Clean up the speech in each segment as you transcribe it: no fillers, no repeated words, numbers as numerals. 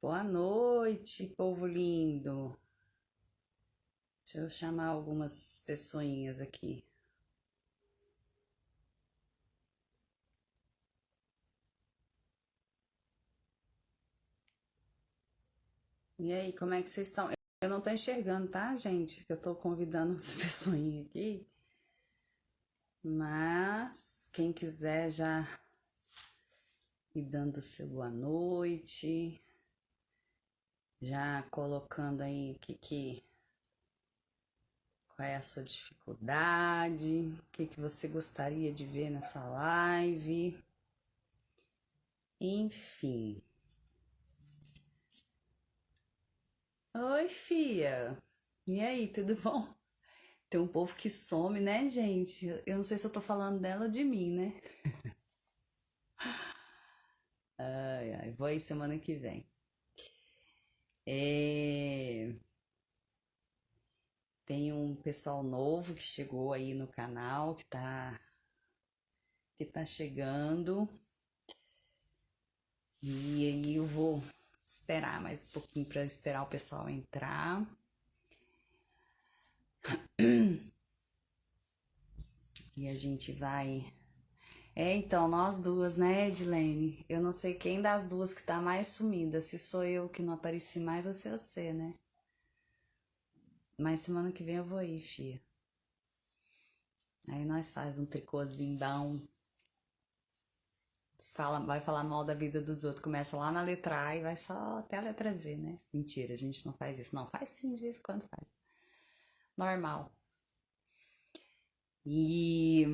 Boa noite, povo lindo. Deixa eu chamar algumas pessoinhas aqui. E aí, como é que vocês estão? Eu não tô enxergando, tá, gente? Que eu tô convidando umas pessoinhas aqui. Mas quem quiser já ir dando seu boa noite, já colocando aí qual é a sua dificuldade, o que você gostaria de ver nessa live. Enfim. Oi, fia. E aí, tudo bom? Tem um povo que some, né, gente? Eu não sei se eu tô falando dela ou de mim, né? Ai, ai, vou aí semana que vem. É... Tem um pessoal novo que chegou aí no canal, que tá chegando. E aí eu vou esperar mais um pouquinho para esperar o pessoal entrar. E a gente vai. Então, nós duas, né, Edilene? Eu não sei quem das duas que tá mais sumida, se sou eu que não apareci mais ou se é você, né? Mas semana que vem eu vou ir, fia. Aí nós faz um tricôzinho bom. Vai falar mal da vida dos outros. Começa lá na letra A e vai só até a letra Z, né? Mentira, a gente não faz isso. Não, faz sim, de vez em quando faz. Normal. E.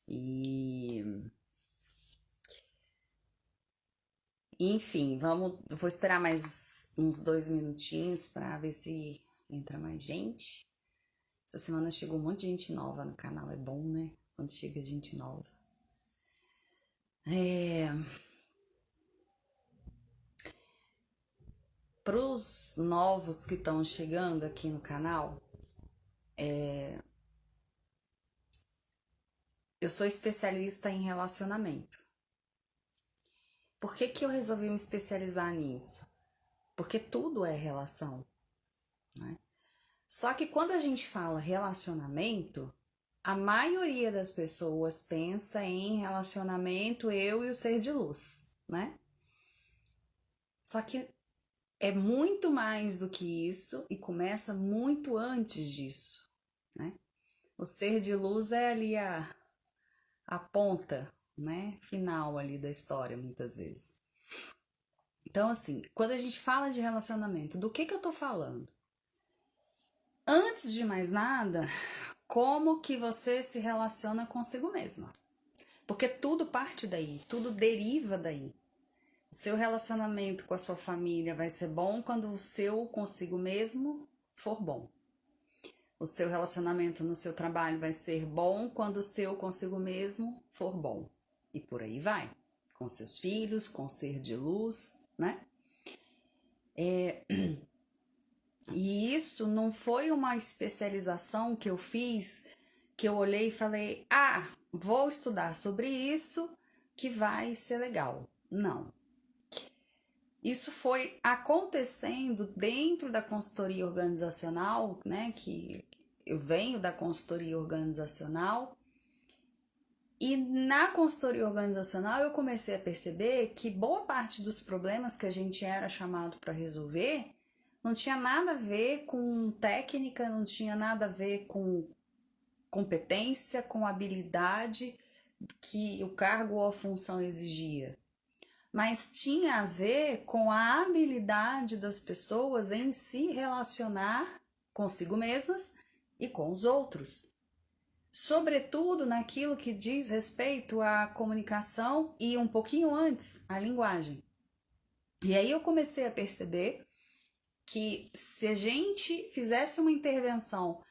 E. Enfim, eu vou esperar mais uns 2 minutinhos pra ver se entra mais gente. Essa semana chegou um monte de gente nova no canal. É bom, né? Quando chega gente nova. Para os novos que estão chegando aqui no canal, eu sou especialista em relacionamento. Por que eu resolvi me especializar nisso? Porque tudo é relação, né? Só que quando a gente fala relacionamento, a maioria das pessoas pensa em relacionamento eu e o ser de luz, né? Só que é muito mais do que isso e começa muito antes disso, né? O ser de luz é ali a ponta, né, final ali da história, muitas vezes. Então, assim, quando a gente fala de relacionamento, do que eu tô falando? Antes de mais nada, como que você se relaciona consigo mesma? Porque tudo parte daí, tudo deriva daí. O seu relacionamento com a sua família vai ser bom quando o seu consigo mesmo for bom. O seu relacionamento no seu trabalho vai ser bom quando o seu consigo mesmo for bom. E por aí vai. Com seus filhos, com o ser de luz, né? E isso não foi uma especialização que eu fiz, que eu olhei e falei, vou estudar sobre isso que vai ser legal. Não. Isso foi acontecendo dentro da consultoria organizacional, né? Que eu venho da consultoria organizacional. E na consultoria organizacional eu comecei a perceber que boa parte dos problemas que a gente era chamado para resolver não tinha nada a ver com técnica, não tinha nada a ver com competência, com habilidade que o cargo ou a função exigia, mas tinha a ver com a habilidade das pessoas em se relacionar consigo mesmas e com os outros. Sobretudo naquilo que diz respeito à comunicação e um pouquinho antes, à linguagem. E aí eu comecei a perceber que se a gente fizesse uma intervenção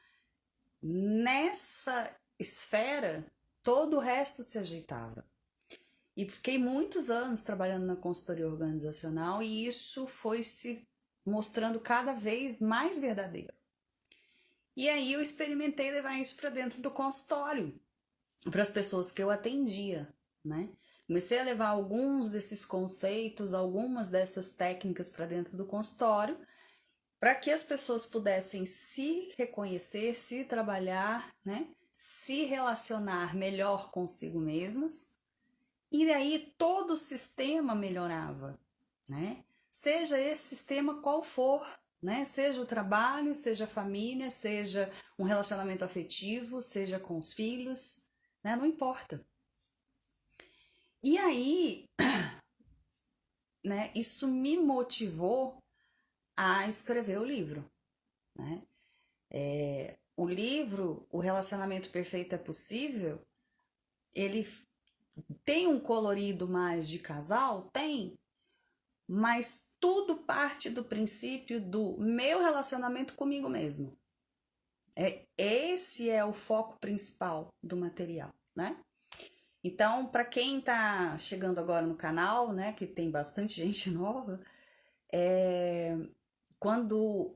nessa esfera, todo o resto se ajeitava. E fiquei muitos anos trabalhando na consultoria organizacional e isso foi se mostrando cada vez mais verdadeiro. E aí eu experimentei levar isso para dentro do consultório, para as pessoas que eu atendia, né? Comecei a levar alguns desses conceitos, algumas dessas técnicas para dentro do consultório, para que as pessoas pudessem se reconhecer, se trabalhar, né? Se relacionar melhor consigo mesmas, e aí todo o sistema melhorava, né? Seja esse sistema qual for, né? Seja o trabalho, seja a família, seja um relacionamento afetivo, seja com os filhos, né? Não importa. E aí, né? Isso me motivou a escrever o livro, né? O livro, O Relacionamento Perfeito é Possível, ele tem um colorido mais de casal? Tem, mas tudo parte do princípio do meu relacionamento comigo mesmo. Esse é o foco principal do material, né? Então, para quem tá chegando agora no canal, né, que tem bastante gente nova, quando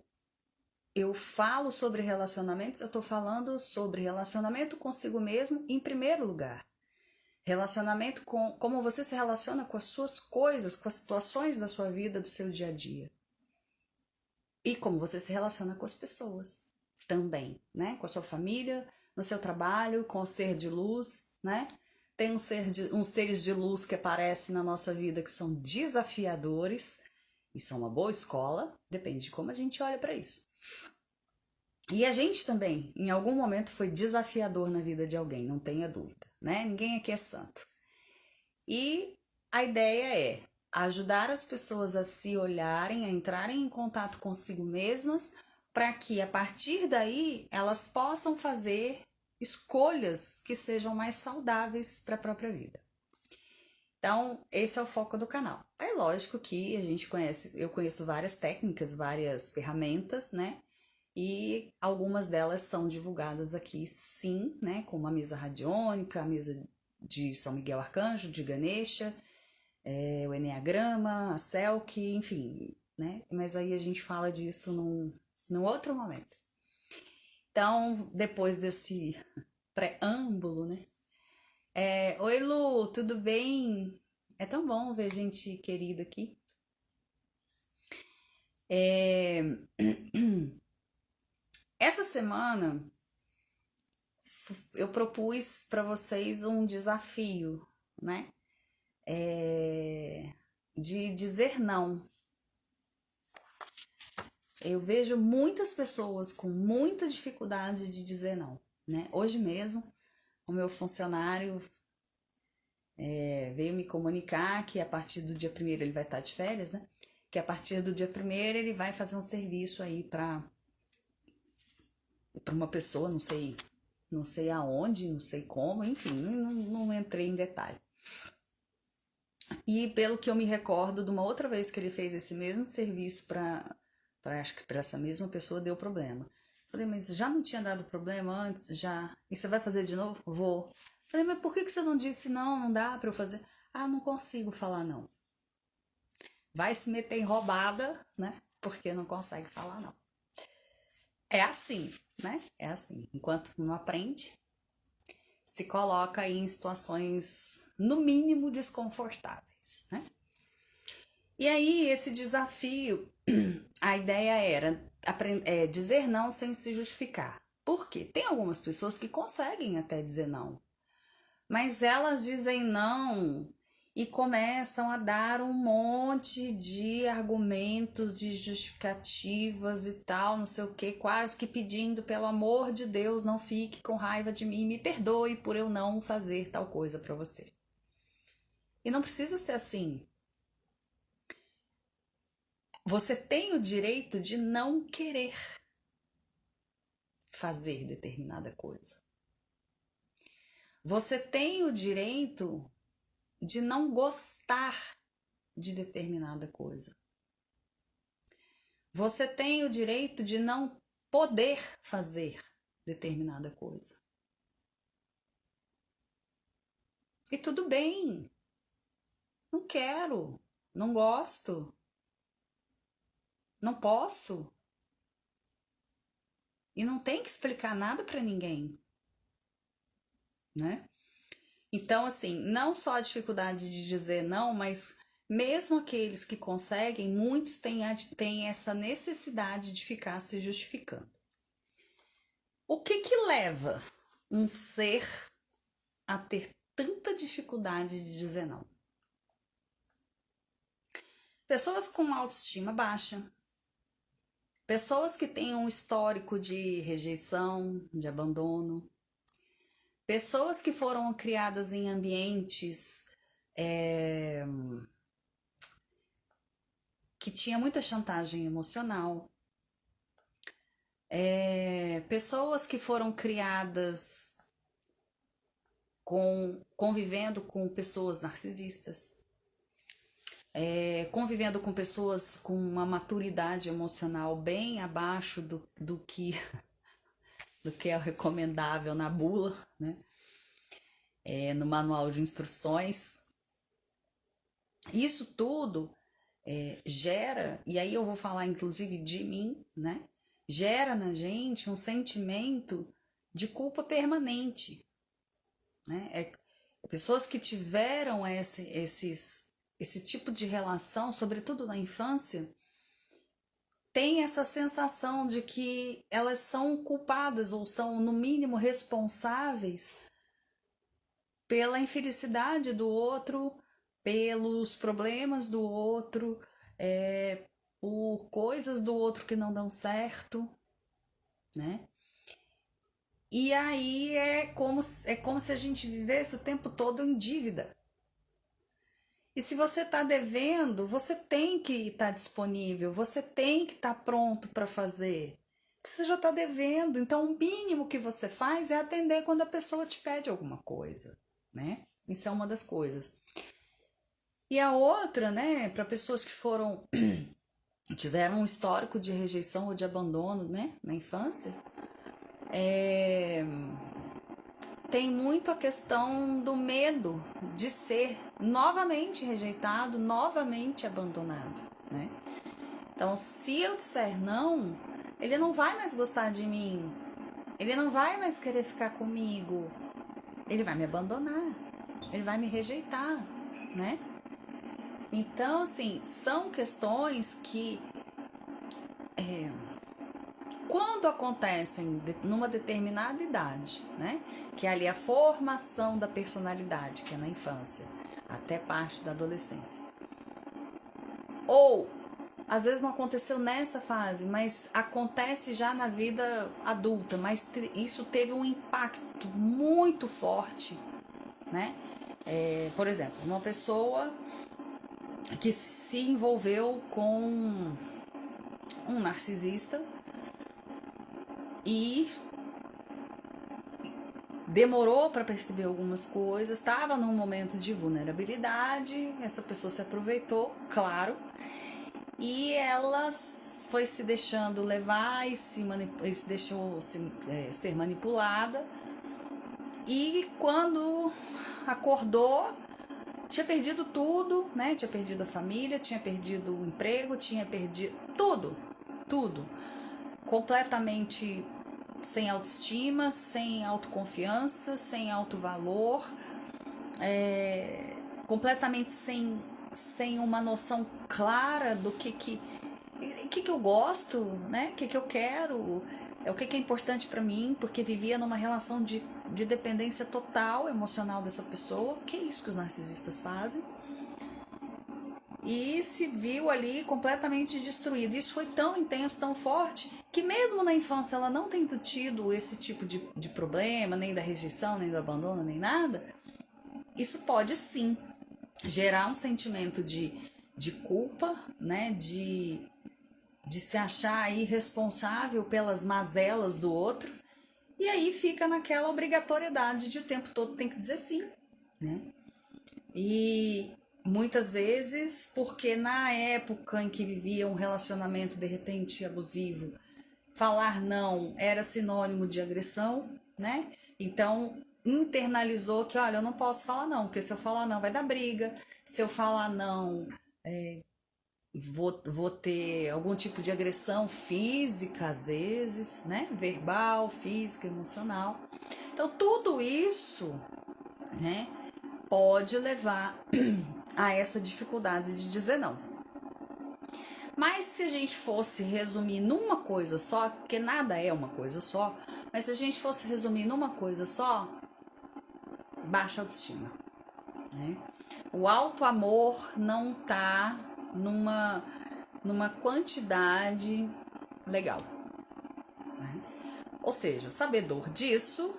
eu falo sobre relacionamentos, eu tô falando sobre relacionamento consigo mesmo em primeiro lugar. Relacionamento com como você se relaciona com as suas coisas, com as situações da sua vida, do seu dia a dia. E como você se relaciona com as pessoas também, né? Com a sua família, no seu trabalho, com o ser de luz, né? Tem uns seres de luz que aparecem na nossa vida que são desafiadores e são uma boa escola, depende de como a gente olha para isso. E a gente também, em algum momento, foi desafiador na vida de alguém, não tenha dúvida, né? Ninguém aqui é santo. E a ideia é ajudar as pessoas a se olharem, a entrarem em contato consigo mesmas, para que a partir daí elas possam fazer escolhas que sejam mais saudáveis para a própria vida. Então, esse é o foco do canal. É lógico que eu conheço várias técnicas, várias ferramentas, né? E algumas delas são divulgadas aqui, sim, né? Como a mesa radiônica, a mesa de São Miguel Arcanjo, de Ganesha, o Enneagrama, a Selk, enfim, né? Mas aí a gente fala disso num outro momento. Então, depois desse preâmbulo, né? Oi, Lu, tudo bem? É tão bom ver gente querida aqui. Essa semana eu propus para vocês um desafio, né? De dizer não. Eu vejo muitas pessoas com muita dificuldade de dizer não, né? Hoje mesmo, o meu funcionário veio me comunicar que a partir do dia 1º ele vai estar de férias, né? Que a partir do dia 1º ele vai fazer um serviço aí para uma pessoa, não sei aonde, não sei como, enfim, não entrei em detalhe. E pelo que eu me recordo, de uma outra vez que ele fez esse mesmo serviço acho que para essa mesma pessoa deu problema. Falei, mas já não tinha dado problema antes? Já. E você vai fazer de novo? Vou. Falei, mas por que você não disse não? Não dá para eu fazer? Ah, não consigo falar não. Vai se meter em roubada, né? Porque não consegue falar não. É assim, né? É assim. Enquanto não aprende, se coloca aí em situações, no mínimo, desconfortáveis, né? E aí, esse desafio, a ideia era dizer não sem se justificar. Por quê? Tem algumas pessoas que conseguem até dizer não, mas elas dizem não e começam a dar um monte de argumentos, de justificativas e tal, não sei o que, quase que pedindo, pelo amor de Deus, não fique com raiva de mim, me perdoe por eu não fazer tal coisa para você. E não precisa ser assim. Você tem o direito de não querer fazer determinada coisa. Você tem o direito de não gostar de determinada coisa. Você tem o direito de não poder fazer determinada coisa. E tudo bem. Não quero, não gosto, não posso. E não tem que explicar nada para ninguém, né? Então, assim, não só a dificuldade de dizer não, mas mesmo aqueles que conseguem, muitos têm essa necessidade de ficar se justificando. O que que leva um ser a ter tanta dificuldade de dizer não? Pessoas com autoestima baixa, pessoas que têm um histórico de rejeição, de abandono, pessoas que foram criadas em ambientes que tinha muita chantagem emocional, pessoas que foram criadas convivendo com pessoas narcisistas, convivendo com pessoas com uma maturidade emocional bem abaixo do que do que é recomendável na bula, né? No manual de instruções. Isso tudo gera, e aí eu vou falar inclusive de mim, né? Gera na gente um sentimento de culpa permanente, né? Pessoas que tiveram esse tipo de relação, sobretudo na infância, têm essa sensação de que elas são culpadas ou são, no mínimo, responsáveis pela infelicidade do outro, pelos problemas do outro, por coisas do outro que não dão certo, né? E aí é como se a gente vivesse o tempo todo em dívida. E se você está devendo, você tem que estar disponível, você tem que estar pronto para fazer. Você já está devendo, então o mínimo que você faz é atender quando a pessoa te pede alguma coisa, né? Isso é uma das coisas. E a outra, né, para pessoas que tiveram um histórico de rejeição ou de abandono, né, na infância, tem muito a questão do medo de ser novamente rejeitado, novamente abandonado, né? Então, se eu disser não, ele não vai mais gostar de mim, ele não vai mais querer ficar comigo, ele vai me abandonar, ele vai me rejeitar, né? Então, assim, são questões que quando acontecem numa determinada idade, né? Que é ali a formação da personalidade, que é na infância, até parte da adolescência. Ou, às vezes não aconteceu nessa fase, mas acontece já na vida adulta, mas isso teve um impacto muito forte, né? Por exemplo, uma pessoa que se envolveu com um narcisista e demorou para perceber algumas coisas, estava num momento de vulnerabilidade, essa pessoa se aproveitou, claro, e ela foi se deixando levar e se deixou ser manipulada, e quando acordou, tinha perdido tudo, né? Tinha perdido a família, tinha perdido o emprego, tinha perdido tudo. Completamente sem autoestima, sem autoconfiança, sem autovalor, completamente sem uma noção clara do que eu gosto, né? O que eu quero, o que é importante para mim, porque vivia numa relação de dependência total emocional dessa pessoa, que é isso que os narcisistas fazem, e se viu ali completamente destruída. Isso foi tão intenso, tão forte, que mesmo na infância ela não tendo tido esse tipo de problema, nem da rejeição, nem do abandono, nem nada, isso pode sim gerar um sentimento de culpa, né, de se achar aí responsável pelas mazelas do outro, e aí fica naquela obrigatoriedade de o tempo todo tem que dizer sim, né? E muitas vezes, porque na época em que vivia um relacionamento de repente abusivo, falar não era sinônimo de agressão, né? Então internalizou que, olha, eu não posso falar não, porque se eu falar não vai dar briga, se eu falar não, vou ter algum tipo de agressão física, às vezes, né? Verbal, física, emocional. Então tudo isso né, pode levar a essa dificuldade de dizer não. Mas se a gente fosse resumir numa coisa só, porque nada é uma coisa só, mas se a gente fosse resumir numa coisa só, baixa autoestima, né? O auto-amor não tá numa quantidade legal, né? Ou seja, sabedor disso,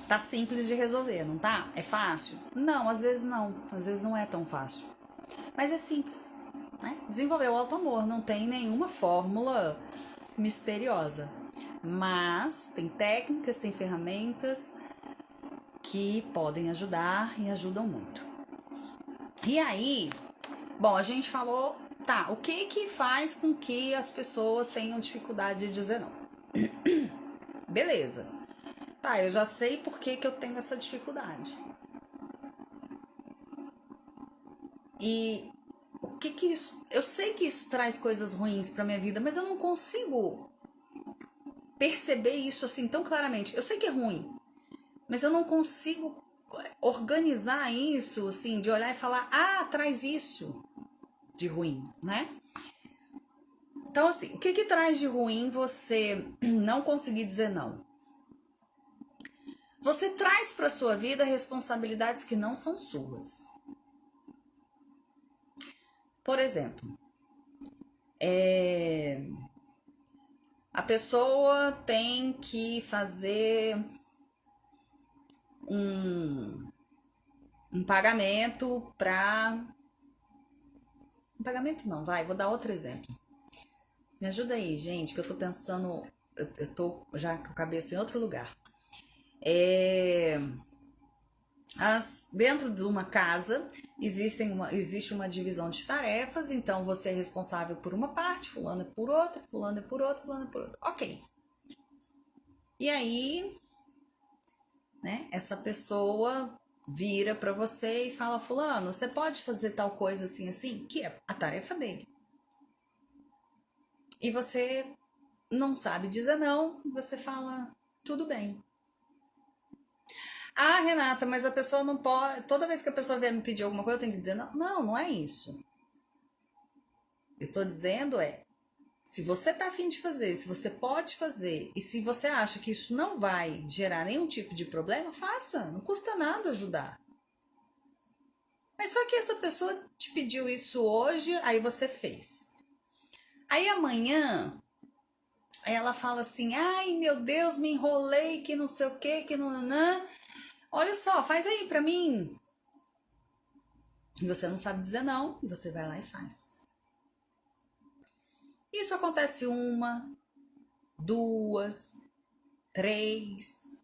tá simples de resolver, não tá? É fácil? Não, às vezes não é tão fácil. Mas é simples, né? Desenvolver o auto-amor não tem nenhuma fórmula misteriosa, mas tem técnicas, tem ferramentas que podem ajudar e ajudam muito. E aí, bom, a gente falou, tá, o que faz com que as pessoas tenham dificuldade de dizer não? Beleza. Tá, eu já sei por que eu tenho essa dificuldade. E o que isso... Eu sei que isso traz coisas ruins pra minha vida, mas eu não consigo perceber isso assim tão claramente. Eu sei que é ruim, mas eu não consigo organizar isso, assim, de olhar e falar, ah, traz isso de ruim, né? Então, assim, o que traz de ruim você não conseguir dizer não? Você traz para sua vida responsabilidades que não são suas. Por exemplo, a pessoa tem que fazer um pagamento para... Um pagamento não, vou dar outro exemplo. Me ajuda aí, gente, que eu tô pensando... Eu tô já com a cabeça em outro lugar. Dentro de uma casa existe uma divisão de tarefas, então você é responsável por uma parte, fulano é por outra, fulano é por outra, fulano é por outra. Ok. E aí, né, essa pessoa vira para você e fala, fulano, você pode fazer tal coisa assim, assim? Que é a tarefa dele. E você não sabe dizer não, você fala, tudo bem. Ah, Renata, mas a pessoa não pode. Toda vez que a pessoa vier me pedir alguma coisa, eu tenho que dizer não. Não, não é isso. Eu tô dizendo se você tá afim de fazer, se você pode fazer, e se você acha que isso não vai gerar nenhum tipo de problema, faça. Não custa nada ajudar. Mas só que essa pessoa te pediu isso hoje, aí você fez. Aí amanhã ela fala assim: ai meu Deus, me enrolei, que não sei o que não. Olha só, faz aí pra mim. E você não sabe dizer não, e você vai lá e faz. Isso acontece uma, duas, três.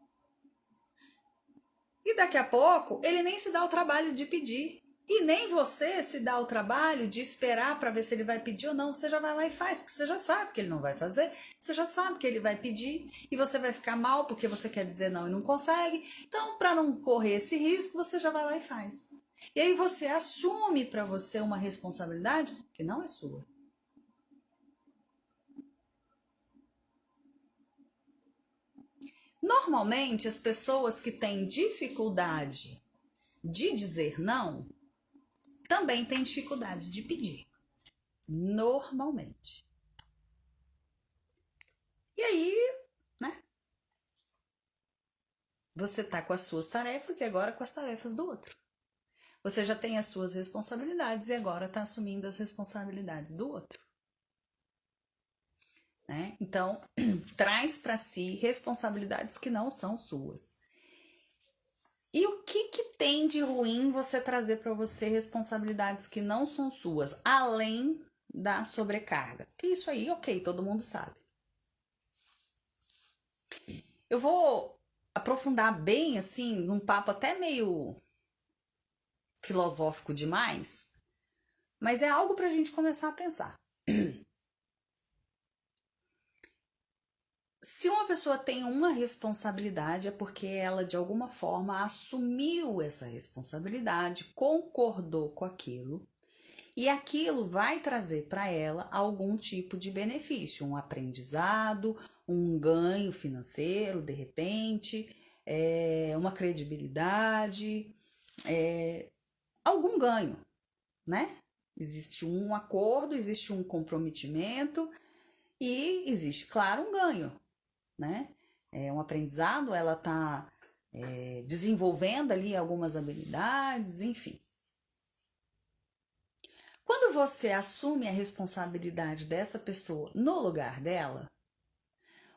E daqui a pouco ele nem se dá o trabalho de pedir. E nem você se dá o trabalho de esperar para ver se ele vai pedir ou não. Você já vai lá e faz, porque você já sabe que ele não vai fazer. Você já sabe que ele vai pedir. E você vai ficar mal porque você quer dizer não e não consegue. Então, para não correr esse risco, você já vai lá e faz. E aí você assume para você uma responsabilidade que não é sua. Normalmente, as pessoas que têm dificuldade de dizer não também têm dificuldade de pedir. Normalmente. E aí, né? Você tá com as suas tarefas e agora com as tarefas do outro. Você já tem as suas responsabilidades e agora está assumindo as responsabilidades do outro. Né? Então, traz para si responsabilidades que não são suas. E o que tem de ruim você trazer para você responsabilidades que não são suas, além da sobrecarga? Que isso aí, ok, todo mundo sabe. Eu vou aprofundar bem, assim, num papo até meio filosófico demais, mas é algo para a gente começar a pensar. Se uma pessoa tem uma responsabilidade, é porque ela de alguma forma assumiu essa responsabilidade, concordou com aquilo, e aquilo vai trazer para ela algum tipo de benefício, um aprendizado, um ganho financeiro, de repente, uma credibilidade, algum ganho, né? Existe um acordo, existe um comprometimento e existe, claro, um ganho, né? É um aprendizado, ela está desenvolvendo ali algumas habilidades, enfim. Quando você assume a responsabilidade dessa pessoa no lugar dela,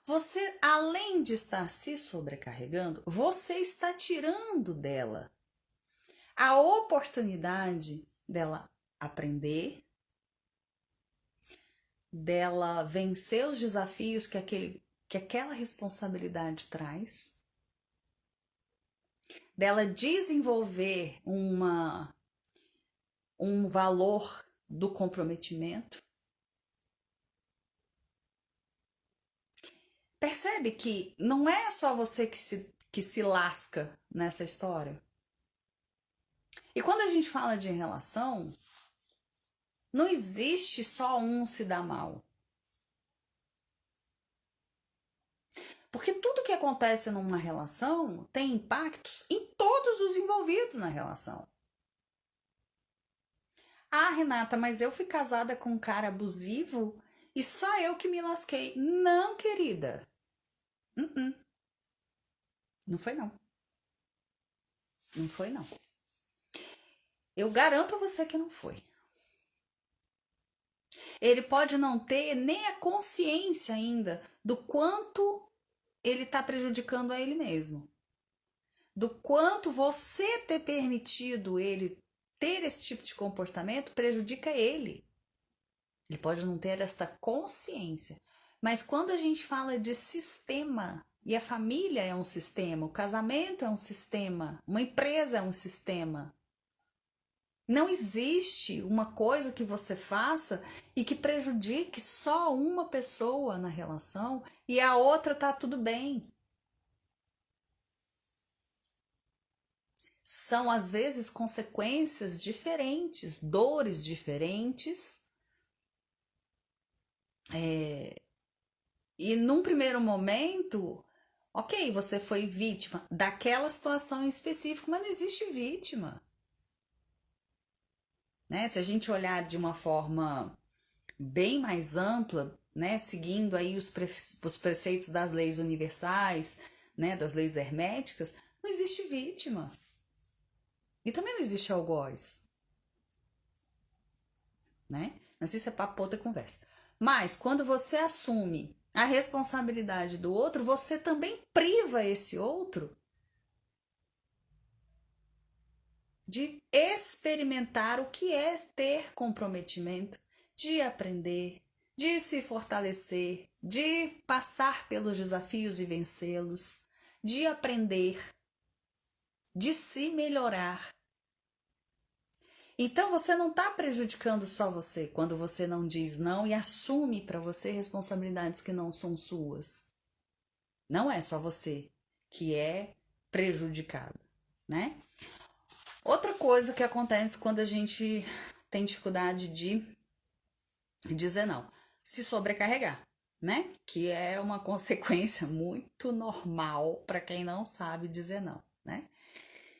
você, além de estar se sobrecarregando, você está tirando dela a oportunidade dela aprender, dela vencer os desafios que aquela responsabilidade traz, dela desenvolver um valor do comprometimento. Percebe que não é só você que se lasca nessa história. E quando a gente fala de relação, não existe só um se dar mal. Porque tudo que acontece numa relação tem impactos em todos os envolvidos na relação. Ah, Renata, mas eu fui casada com um cara abusivo e só eu que me lasquei. Não, querida. Não foi não. Não foi não. Eu garanto a você que não foi. Ele pode não ter nem a consciência ainda do quanto ele está prejudicando a ele mesmo. Do quanto você ter permitido ele ter esse tipo de comportamento prejudica ele. Ele pode não ter esta consciência. Mas quando a gente fala de sistema, e a família é um sistema, o casamento é um sistema, uma empresa é um sistema. Não existe uma coisa que você faça e que prejudique só uma pessoa na relação e a outra tá tudo bem. São às vezes consequências diferentes, dores diferentes. E num primeiro momento, ok, você foi vítima daquela situação em específico, mas não existe vítima. Né? Se a gente olhar de uma forma bem mais ampla, né, seguindo aí os preceitos das leis universais, né, das leis herméticas, não existe vítima. E também não existe algoz, né? Mas isso é papo pra outra conversa. Mas quando você assume a responsabilidade do outro, você também priva esse outro de experimentar o que é ter comprometimento, de aprender, de se fortalecer, de passar pelos desafios e vencê-los, de aprender, de se melhorar. Então você não está prejudicando só você quando você não diz não e assume para você responsabilidades que não são suas. Não é só você que é prejudicado, né? Outra coisa que acontece quando a gente tem dificuldade de dizer não, se sobrecarregar, né? Que é uma consequência muito normal para quem não sabe dizer não, né?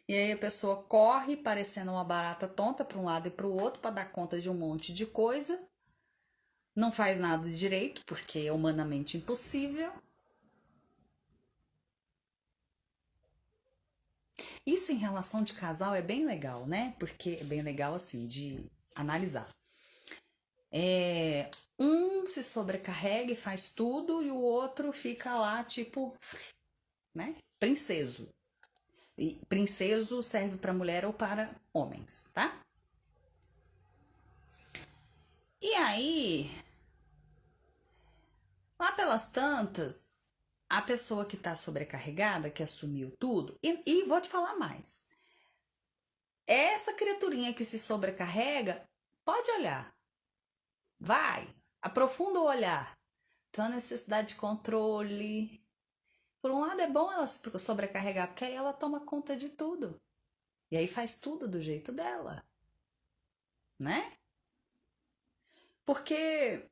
E aí a pessoa corre parecendo uma barata tonta para um lado e para o outro para dar conta de um monte de coisa, não faz nada direito porque é humanamente impossível. Isso em relação de casal é bem legal, né? Porque é bem legal assim de analisar. Um se sobrecarrega e faz tudo e o outro fica lá tipo, né? Princeso. E princeso serve para mulher ou para homens, tá? E aí, lá pelas tantas, a pessoa que tá sobrecarregada, que assumiu tudo, e vou te falar mais. Essa criaturinha que se sobrecarrega, pode olhar. Vai, aprofunda o olhar. Então, a necessidade de controle. Por um lado, é bom ela se sobrecarregar, porque aí ela toma conta de tudo. E aí faz tudo do jeito dela, né? Porque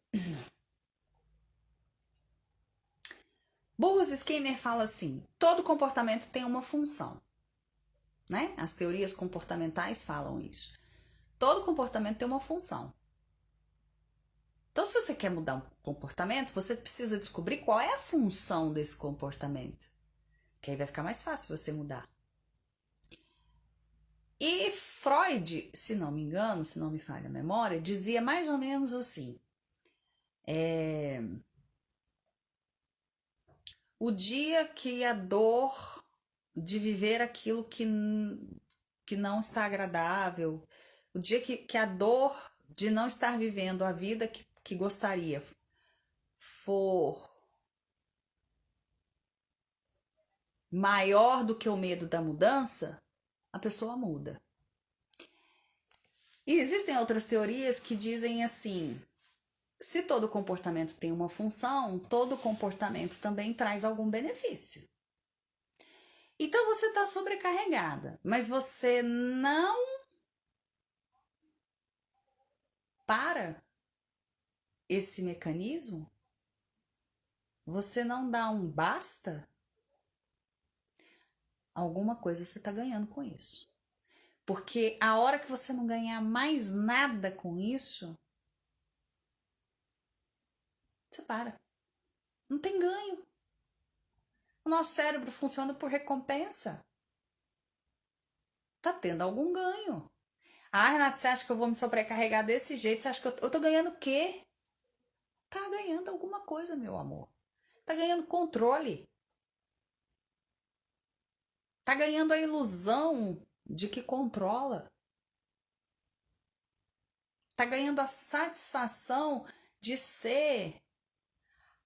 Burrus Skinner fala assim: todo comportamento tem uma função, né? As teorias comportamentais falam isso. Todo comportamento tem uma função. Então, se você quer mudar um comportamento, você precisa descobrir qual é a função desse comportamento. Que aí vai ficar mais fácil você mudar. E Freud, se não me engano, se não me falha a memória, dizia mais ou menos assim: o dia que a dor de viver aquilo que não está agradável, o dia que a dor de não estar vivendo a vida que gostaria for maior do que o medo da mudança, a pessoa muda. E existem outras teorias que dizem assim: se todo comportamento tem uma função, todo comportamento também traz algum benefício. Então você está sobrecarregada, mas você não para esse mecanismo, você não dá um basta, alguma coisa você está ganhando com isso. Porque a hora que você não ganhar mais nada com isso, você para. Não tem ganho. O nosso cérebro funciona por recompensa. Tá tendo algum ganho. Ah, Renata, você acha que eu vou me sobrecarregar desse jeito? Você acha que eu tô ganhando o quê? Tá ganhando alguma coisa, meu amor. Tá ganhando controle. Tá ganhando a ilusão de que controla. Tá ganhando a satisfação de ser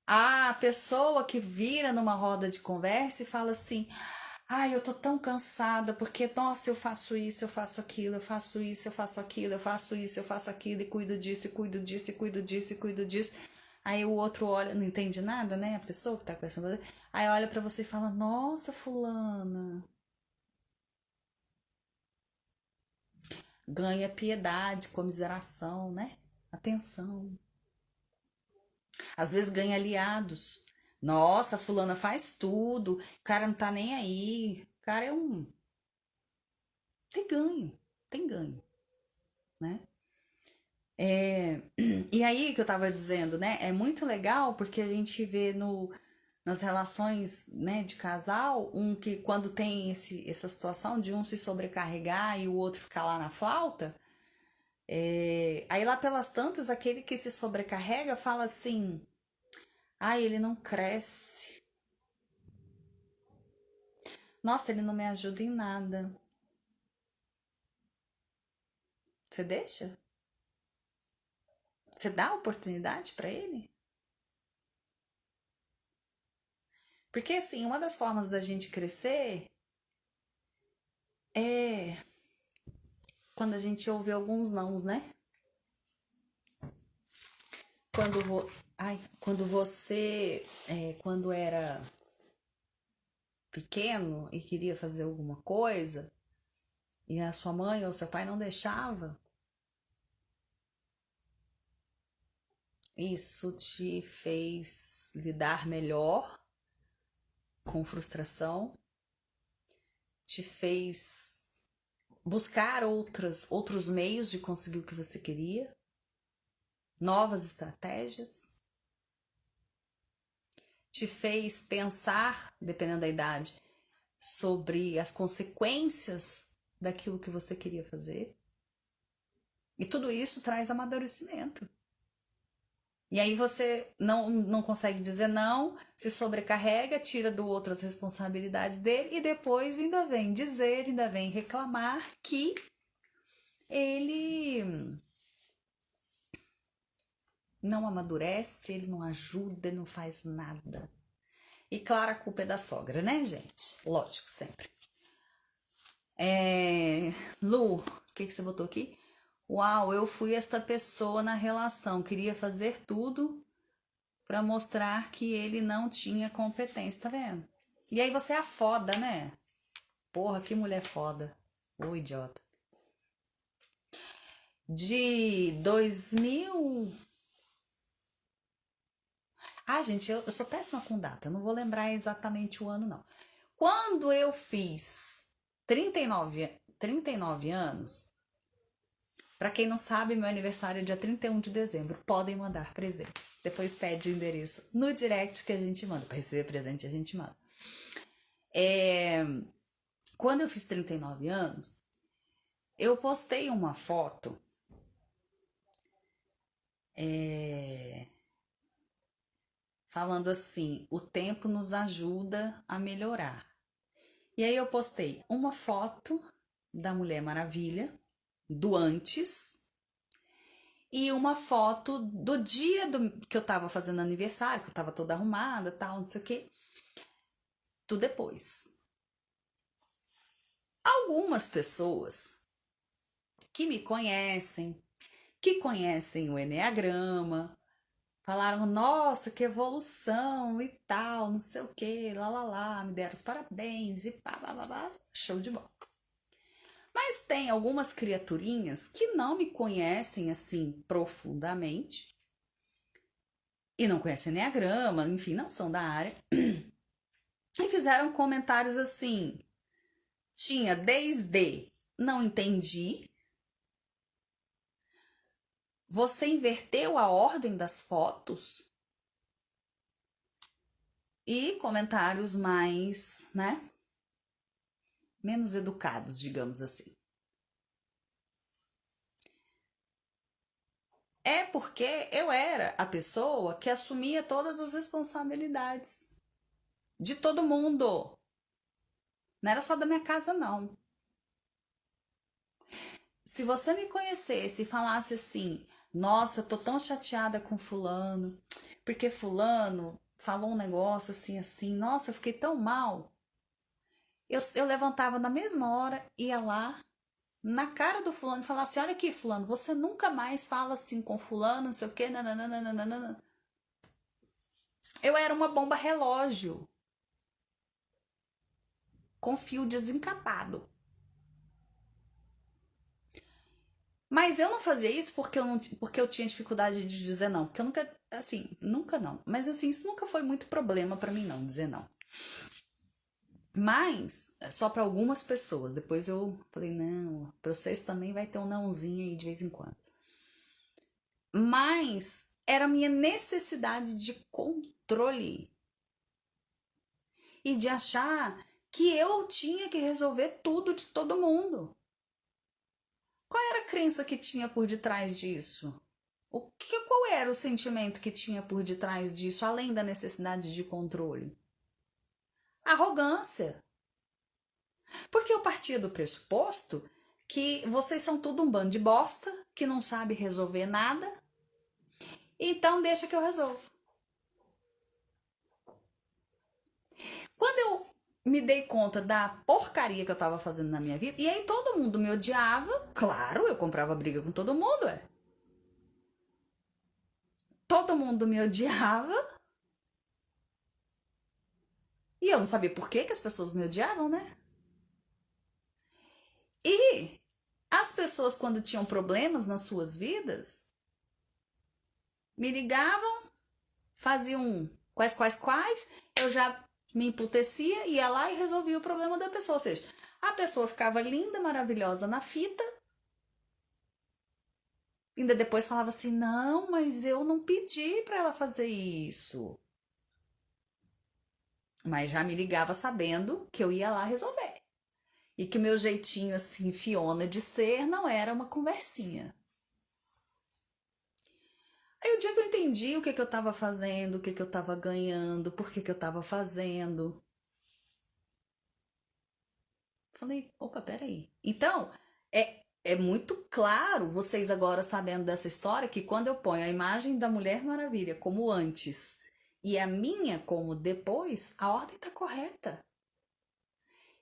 a pessoa que vira numa roda de conversa e fala assim: ai, eu tô tão cansada porque, nossa, eu faço isso, eu faço aquilo, eu faço isso, eu faço aquilo, eu faço isso, eu faço aquilo, e cuido disso, e cuido disso, e cuido disso, e cuido disso. Aí o outro olha, não entende nada, né? A pessoa que tá conversando com você, aí olha pra você e fala: nossa, fulana. Ganha piedade, comiseração, né? Atenção. Às vezes ganha aliados. Nossa, fulana faz tudo, o cara não tá nem aí. O cara é um. Tem ganho, né? E aí que eu tava dizendo, né? É muito legal porque a gente vê nas relações, né, de casal, um que quando tem essa situação de um se sobrecarregar e o outro ficar lá na flauta, aí lá pelas tantas, aquele que se sobrecarrega fala assim: ai, ele não cresce. Nossa, ele não me ajuda em nada. Você deixa? Você dá oportunidade para ele? Porque assim, uma das formas da gente crescer é quando a gente ouve alguns nãos, né? Quando você, quando era pequeno e queria fazer alguma coisa e a sua mãe ou seu pai não deixava, isso te fez lidar melhor com frustração, te fez buscar outros meios de conseguir o que você queria, novas estratégias, te fez pensar, dependendo da idade, sobre as consequências daquilo que você queria fazer. E tudo isso traz amadurecimento. E aí você não consegue dizer não, se sobrecarrega, tira do outro as responsabilidades dele e depois ainda vem dizer, ainda vem reclamar que ele não amadurece, ele não ajuda, ele não faz nada. E claro, a culpa é da sogra, né, gente? Lógico, sempre. Lu, o que você botou aqui? Uau, eu fui esta pessoa na relação, queria fazer tudo pra mostrar que ele não tinha competência, tá vendo? E aí você é a foda, né? Porra, que mulher foda. Ô, idiota. De 2000. Ah, gente, eu sou péssima com data, eu não vou lembrar exatamente o ano, não. Quando eu fiz 39 anos, para quem não sabe, meu aniversário é dia 31 de dezembro. Podem mandar presentes. Depois pede o endereço no direct que a gente manda. Para receber presente, a gente manda. Quando eu fiz 39 anos, eu postei uma foto falando assim: o tempo nos ajuda a melhorar. E aí eu postei uma foto da Mulher Maravilha, do antes, e uma foto do dia que eu tava fazendo aniversário, que eu tava toda arrumada, tal, não sei o quê, do depois. Algumas pessoas que me conhecem, que conhecem o Enneagrama, falaram, nossa, que evolução e tal, não sei o que, lá, me deram os parabéns e pá, show de bola. Mas tem algumas criaturinhas que não me conhecem assim profundamente e não conhecem Enneagrama, enfim, não são da área, e fizeram comentários assim, tinha desde não entendi, você inverteu a ordem das fotos, e comentários mais, né, menos educados, digamos assim. É porque eu era a pessoa que assumia todas as responsabilidades de todo mundo. Não era só da minha casa, não. Se você me conhecesse e falasse assim, nossa, eu tô tão chateada com fulano, porque fulano falou um negócio assim, nossa, eu fiquei tão mal. Eu levantava na mesma hora, ia lá, na cara do fulano e falava assim, olha aqui, fulano, você nunca mais fala assim com fulano, não sei o que, nananana. Eu era uma bomba relógio, com fio desencapado. Mas eu não fazia isso porque eu tinha dificuldade de dizer não. Porque eu nunca, assim, nunca não. Mas assim, isso nunca foi muito problema pra mim não, dizer não. Mas, só pra algumas pessoas. Depois eu falei, não, pra vocês também vai ter um nãozinho aí de vez em quando. Mas era a minha necessidade de controle. E de achar que eu tinha que resolver tudo de todo mundo. Qual era a crença que tinha por detrás disso? Qual era o sentimento que tinha por detrás disso, além da necessidade de controle? Arrogância. Porque eu partia do pressuposto que vocês são tudo um bando de bosta, que não sabe resolver nada, então deixa que eu resolvo. Quando eu me dei conta da porcaria que eu tava fazendo na minha vida, e aí todo mundo me odiava, claro, eu comprava briga com todo mundo, é. Todo mundo me odiava, e eu não sabia por que as pessoas me odiavam, né? E as pessoas, quando tinham problemas nas suas vidas, me ligavam, faziam quais, eu já me emputecia, ia lá e resolvia o problema da pessoa. Ou seja, a pessoa ficava linda, maravilhosa na fita, ainda depois falava assim: não, mas eu não pedi para ela fazer isso. Mas já me ligava sabendo que eu ia lá resolver. E que o meu jeitinho assim, Fiona de ser, não era uma conversinha. Aí o dia que eu entendi o que eu tava fazendo, o que eu tava ganhando, por que eu tava fazendo, falei, opa, peraí. Então, é muito claro, vocês agora sabendo dessa história, que quando eu ponho a imagem da Mulher Maravilha como antes e a minha como depois, a ordem tá correta.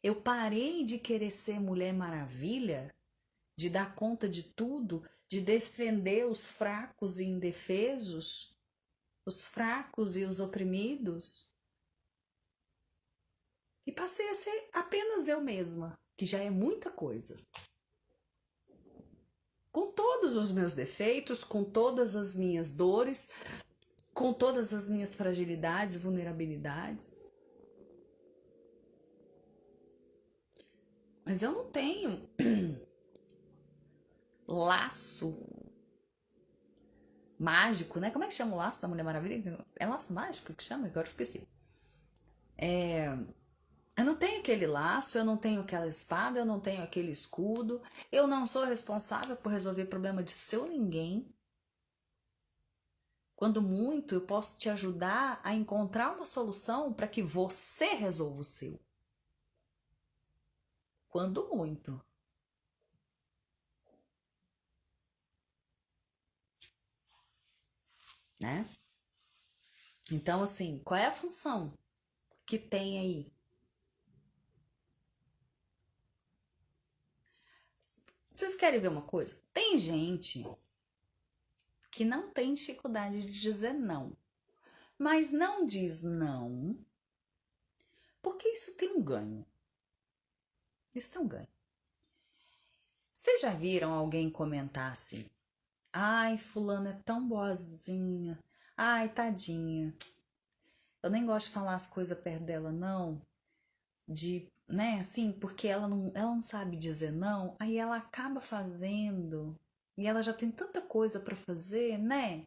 Eu parei de querer ser Mulher Maravilha, de dar conta de tudo, de defender os fracos e indefesos, os fracos e os oprimidos, e passei a ser apenas eu mesma, que já é muita coisa. Com todos os meus defeitos, com todas as minhas dores, com todas as minhas fragilidades, vulnerabilidades. Mas eu não tenho laço mágico, né? Como é que chama o laço da Mulher Maravilha? É laço mágico que chama? Agora eu esqueci. Eu não tenho aquele laço, eu não tenho aquela espada, eu não tenho aquele escudo. Eu não sou responsável por resolver problema de seu ninguém. Quando muito, eu posso te ajudar a encontrar uma solução para que você resolva o seu. Quando muito. Né? Então, assim, qual é a função que tem aí? Vocês querem ver uma coisa? Tem gente que não tem dificuldade de dizer não, mas não diz não porque isso tem um ganho. Isso tem um ganho. Vocês já viram alguém comentar assim? Ai, fulana é tão boazinha. Ai, tadinha. Eu nem gosto de falar as coisas perto dela, não. De, né, assim, porque ela não sabe dizer não. Aí ela acaba fazendo. E ela já tem tanta coisa pra fazer, né?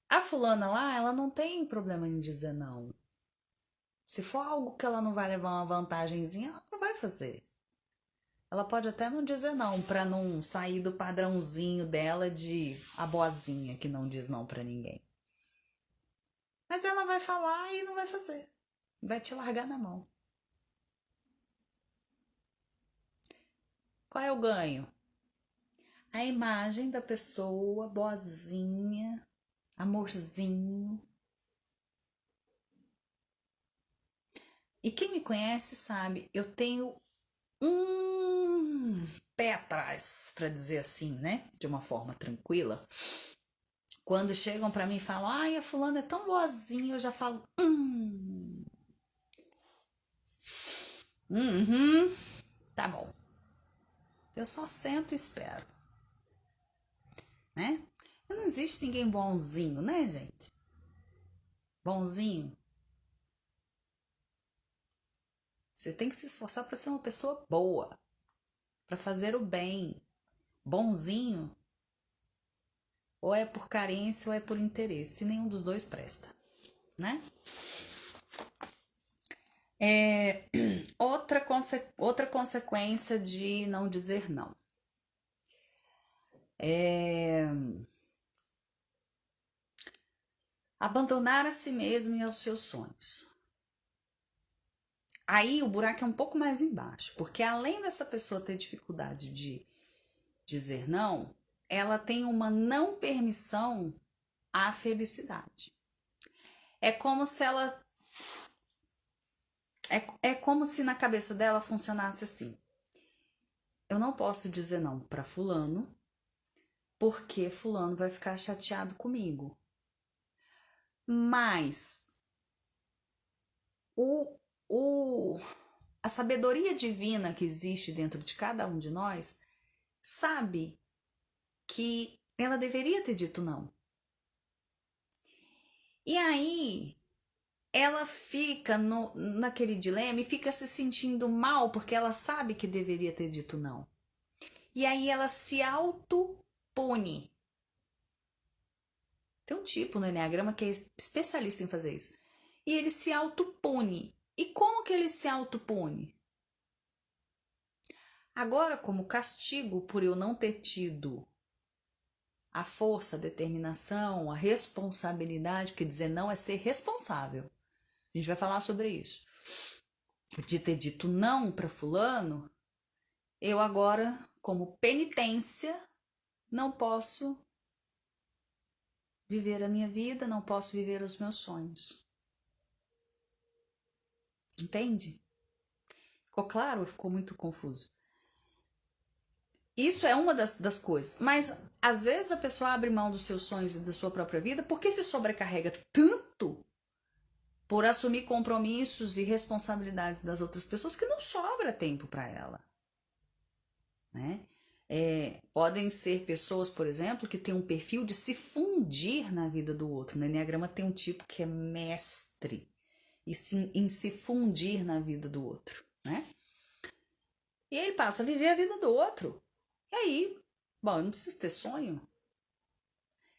A fulana lá, ela não tem problema em dizer não. Se for algo que ela não vai levar uma vantagenzinha, ela não vai fazer. Ela pode até não dizer não, pra não sair do padrãozinho dela de a boazinha que não diz não pra ninguém. Mas ela vai falar e não vai fazer. Vai te largar na mão. Qual é o ganho? A imagem da pessoa boazinha, amorzinho. E quem me conhece sabe, eu tenho um pé atrás, para dizer assim, né? De uma forma tranquila. Quando chegam para mim e falam, ai, a fulana é tão boazinha, eu já falo, tá bom. Eu só sento e espero, né? E não existe ninguém bonzinho, né, gente? Bonzinho. Você tem que se esforçar para ser uma pessoa boa, para fazer o bem. Bonzinho, ou é por carência ou é por interesse. Nenhum dos dois presta, né? Outra consequência de não dizer não. Abandonar a si mesmo e aos seus sonhos. Aí o buraco é um pouco mais embaixo, porque além dessa pessoa ter dificuldade de dizer não, ela tem uma não permissão à felicidade. É como se ela. É como se na cabeça dela funcionasse assim. Eu não posso dizer não para fulano, porque fulano vai ficar chateado comigo. Mas o, a sabedoria divina que existe dentro de cada um de nós sabe que ela deveria ter dito não. E aí ela fica naquele dilema e fica se sentindo mal porque ela sabe que deveria ter dito não. E aí ela se autopune. Tem um tipo no Enneagrama que é especialista em fazer isso. E ele se autopune. E como que ele se autopune? Agora, como castigo por eu não ter tido a força, a determinação, a responsabilidade, porque dizer não é ser responsável. A gente vai falar sobre isso. De ter dito não para fulano, eu agora, como penitência, não posso viver a minha vida, não posso viver os meus sonhos. Entende? Ficou claro ou ficou muito confuso? Isso é uma das coisas. Mas às vezes a pessoa abre mão dos seus sonhos e da sua própria vida porque se sobrecarrega tanto por assumir compromissos e responsabilidades das outras pessoas que não sobra tempo para ela, né? Podem ser pessoas, por exemplo, que têm um perfil de se fundir na vida do outro. No Enneagrama tem um tipo que é mestre em se fundir na vida do outro, né? E aí ele passa a viver a vida do outro. E aí, bom, eu não preciso ter sonho,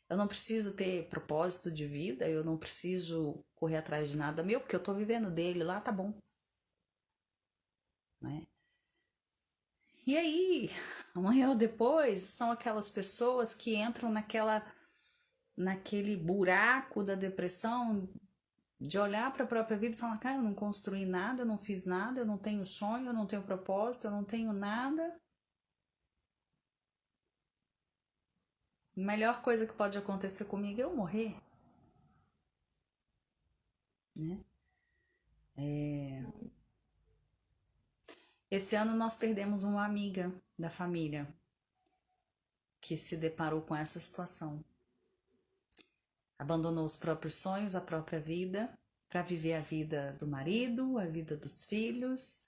eu não preciso ter propósito de vida, eu não preciso correr atrás de nada meu, porque eu tô vivendo dele lá, tá bom, né? E aí, amanhã ou depois, são aquelas pessoas que entram naquele buraco da depressão, de olhar para a própria vida e falar, cara, eu não construí nada, eu não fiz nada, eu não tenho sonho, eu não tenho propósito, eu não tenho nada. A melhor coisa que pode acontecer comigo é eu morrer, né? Esse ano nós perdemos uma amiga da família que se deparou com essa situação. Abandonou os próprios sonhos, a própria vida, para viver a vida do marido, a vida dos filhos,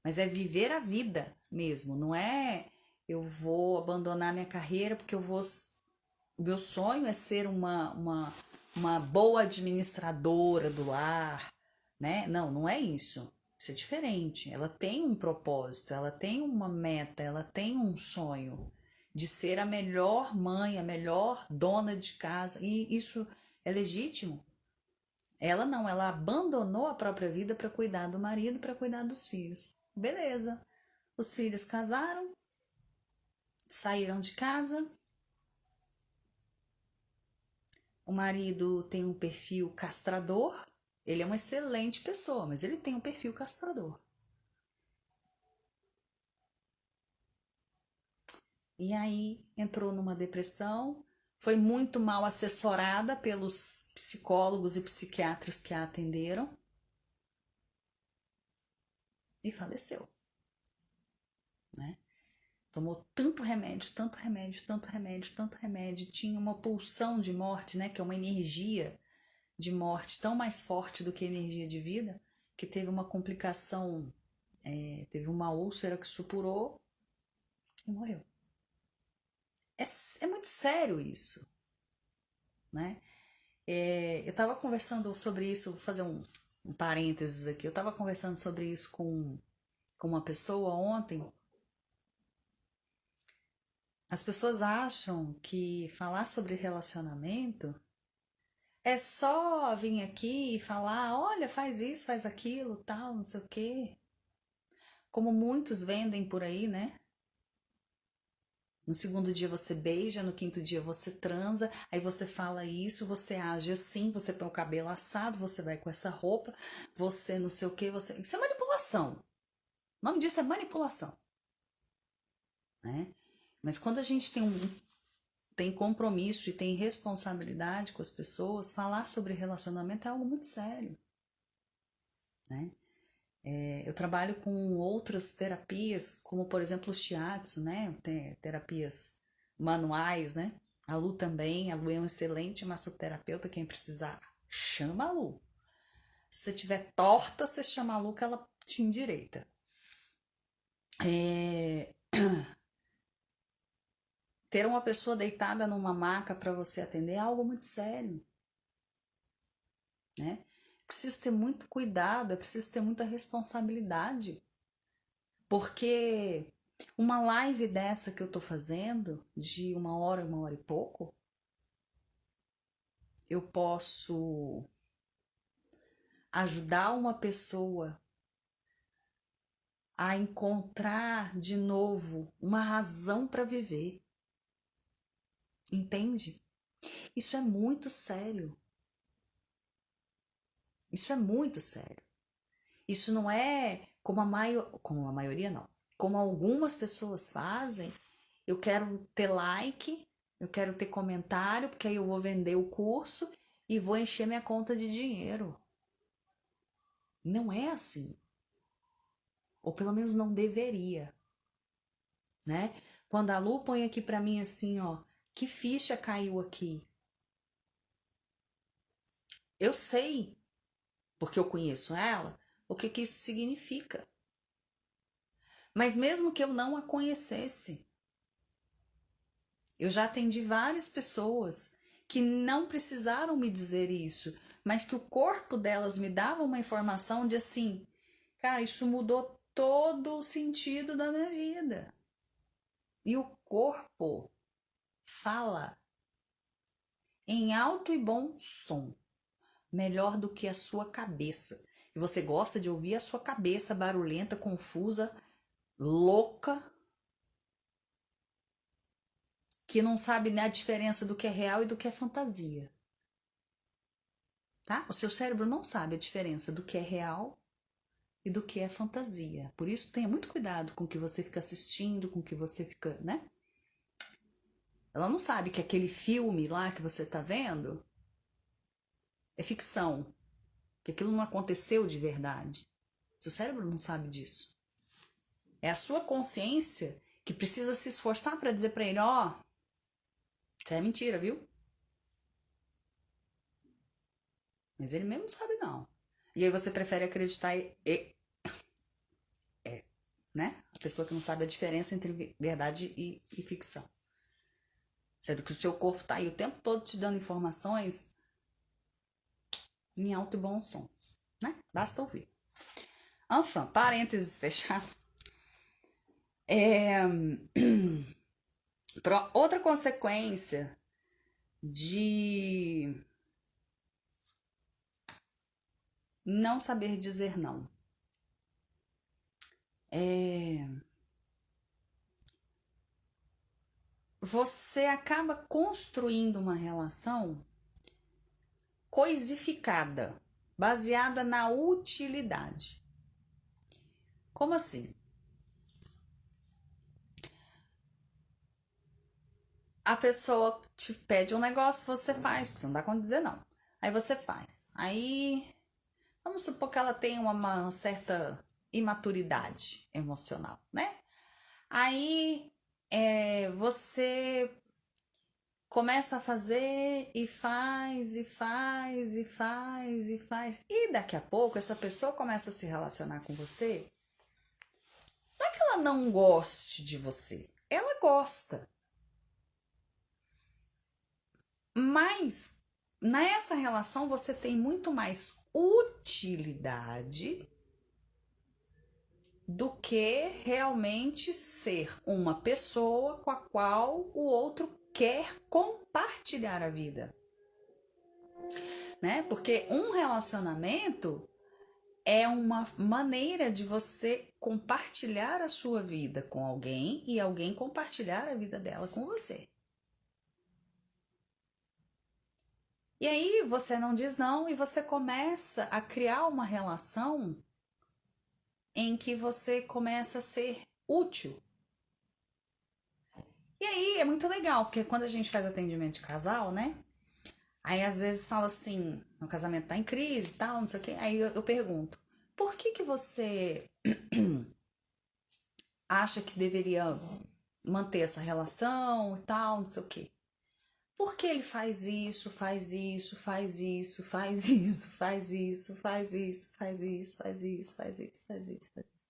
mas é viver a vida mesmo, não é eu vou abandonar minha carreira porque o meu sonho é ser uma boa administradora do lar, né? Não, não é isso. Isso é diferente. Ela tem um propósito, ela tem uma meta, ela tem um sonho de ser a melhor mãe, a melhor dona de casa, e isso é legítimo. Ela não, ela abandonou a própria vida para cuidar do marido, para cuidar dos filhos. Beleza. Os filhos casaram, saíram de casa. O marido tem um perfil castrador. Ele é uma excelente pessoa, mas ele tem um perfil castrador. E aí entrou numa depressão, foi muito mal assessorada pelos psicólogos e psiquiatras que a atenderam e faleceu, né? Tomou tanto remédio, tanto remédio, tanto remédio, tanto remédio, tinha uma pulsão de morte, né, que é uma energia de morte tão mais forte do que a energia de vida, que teve uma complicação, teve uma úlcera que supurou e morreu. É muito sério isso, né? Eu estava conversando sobre isso, vou fazer um parênteses aqui, eu estava conversando sobre isso com uma pessoa ontem. As pessoas acham que falar sobre relacionamento é só vir aqui e falar, olha, faz isso, faz aquilo, tal, não sei o quê. Como muitos vendem por aí, né? No segundo dia você beija, no quinto dia você transa, aí você fala isso, você age assim, você põe o cabelo assado, você vai com essa roupa, você não sei o que, você. Isso é manipulação. O nome disso é manipulação, né? Mas quando a gente tem compromisso e tem responsabilidade com as pessoas, falar sobre relacionamento é algo muito sério, né? Eu trabalho com outras terapias, como por exemplo o shiatsu, né? Terapias manuais, né? A Lu também, a Lu é um excelente massoterapeuta, quem precisar, chama a Lu. Se você tiver torta, você chama a Lu que ela te endireita. Ter uma pessoa deitada numa maca para você atender é algo muito sério, né? Preciso ter muito cuidado, é preciso ter muita responsabilidade, porque uma live dessa que eu tô fazendo, de uma hora e pouco, eu posso ajudar uma pessoa a encontrar de novo uma razão para viver. Entende? Isso é muito sério. Isso é muito sério. Isso não é como a maioria não. Como algumas pessoas fazem, eu quero ter like, eu quero ter comentário, porque aí eu vou vender o curso e vou encher minha conta de dinheiro. Não é assim. Ou pelo menos não deveria, né? Quando a Lu põe aqui para mim assim, ó, que ficha caiu aqui? Eu sei, porque eu conheço ela, o que isso significa. Mas mesmo que eu não a conhecesse, Eu já atendi várias pessoas que não precisaram me dizer isso, mas que o corpo delas me dava uma informação de assim, cara, isso mudou todo o sentido da minha vida. E o corpo fala em alto e bom som, melhor do que a sua cabeça. E você gosta de ouvir a sua cabeça barulhenta, confusa, louca, que não sabe a diferença do que é real e do que é fantasia. Tá? O seu cérebro não sabe a diferença do que é real e do que é fantasia. Por isso, tenha muito cuidado com o que você fica assistindo, com o que você fica, né? Ela não sabe que aquele filme lá que você tá vendo é ficção, que aquilo não aconteceu de verdade. Seu cérebro não sabe disso. É a sua consciência que precisa se esforçar para dizer para ele, ó, isso é mentira, viu? Mas ele mesmo não sabe não. E aí você prefere acreditar né? A pessoa que não sabe a diferença entre verdade e ficção. Sendo que o seu corpo tá aí o tempo todo te dando informações em alto e bom som, né? Basta ouvir. Enfin, parênteses fechado. Outra consequência de não saber dizer não. Você acaba construindo uma relação coisificada, baseada na utilidade. Como assim? A pessoa te pede um negócio, você faz, porque você não dá conta de dizer não. Aí você faz. Aí, vamos supor que ela tenha uma certa imaturidade emocional, né? Aí, você começa a fazer e faz, e faz, e faz, e faz. E daqui a pouco, essa pessoa começa a se relacionar com você. Não é que ela não goste de você. Ela gosta. Mas nessa relação você tem muito mais utilidade do que realmente ser uma pessoa com a qual o outro quer compartilhar a vida, né? Porque um relacionamento é uma maneira de você compartilhar a sua vida com alguém e alguém compartilhar a vida dela com você. E aí você não diz não e você começa a criar uma relação em que você começa a ser útil. E aí é muito legal, porque quando a gente faz atendimento de casal, né? Aí às vezes fala assim, o casamento tá em crise e tal, não sei o quê. Aí eu pergunto, por que você acha que deveria manter essa relação e tal, não sei o quê? Porque ele faz isso, faz isso, faz isso, faz isso, faz isso, faz isso, faz isso, faz isso, faz isso, faz isso, faz isso.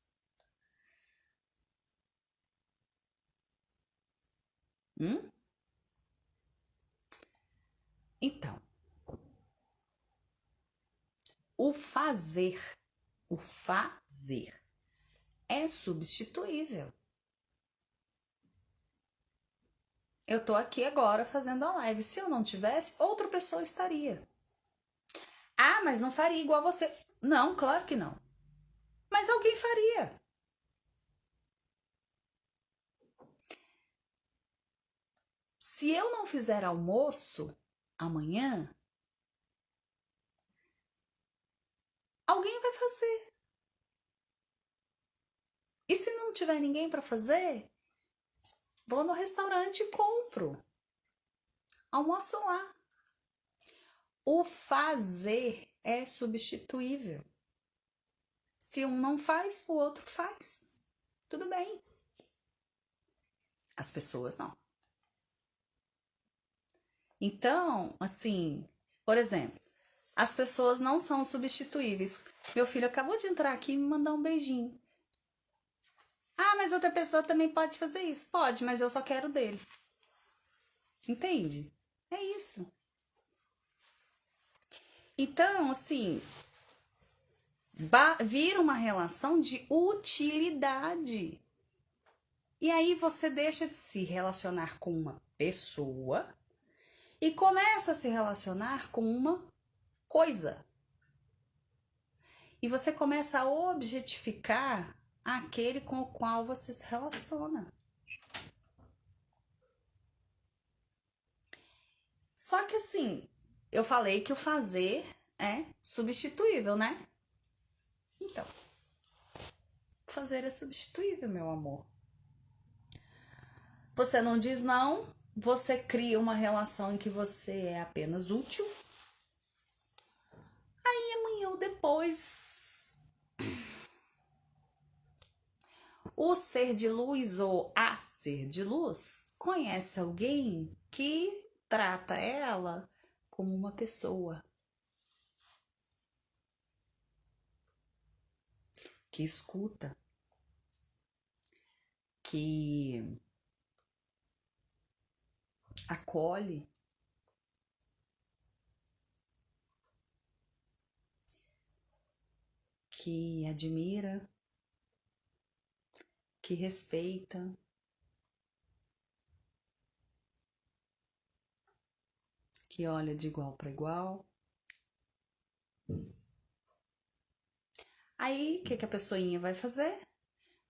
Hum? Então, o fazer é substituível. Eu tô aqui agora fazendo a live. Se eu não tivesse, outra pessoa estaria. Ah, mas não faria igual você. Não, claro que não. Mas alguém faria. Se eu não fizer almoço amanhã, alguém vai fazer. E se não tiver ninguém para fazer, vou no restaurante e compro. Almoço lá. O fazer é substituível. Se um não faz, o outro faz. Tudo bem. As pessoas não. Então, assim, por exemplo, as pessoas não são substituíveis. Meu filho acabou de entrar aqui e me mandar um beijinho. Ah, mas outra pessoa também pode fazer isso? Pode, mas eu só quero dele. Entende? É isso. Então, assim, vira uma relação de utilidade. E aí você deixa de se relacionar com uma pessoa e começa a se relacionar com uma coisa. E você começa a objetificar aquele com o qual você se relaciona. Só que assim, eu falei que o fazer é substituível, né? Então, fazer é substituível, meu amor. Você não diz não, você cria uma relação em que você é apenas útil. Aí amanhã ou depois, o ser de luz ou a ser de luz conhece alguém que trata ela como uma pessoa, que escuta, que acolhe, que admira, que respeita, que olha de igual para igual. Aí, o que, que a pessoinha vai fazer?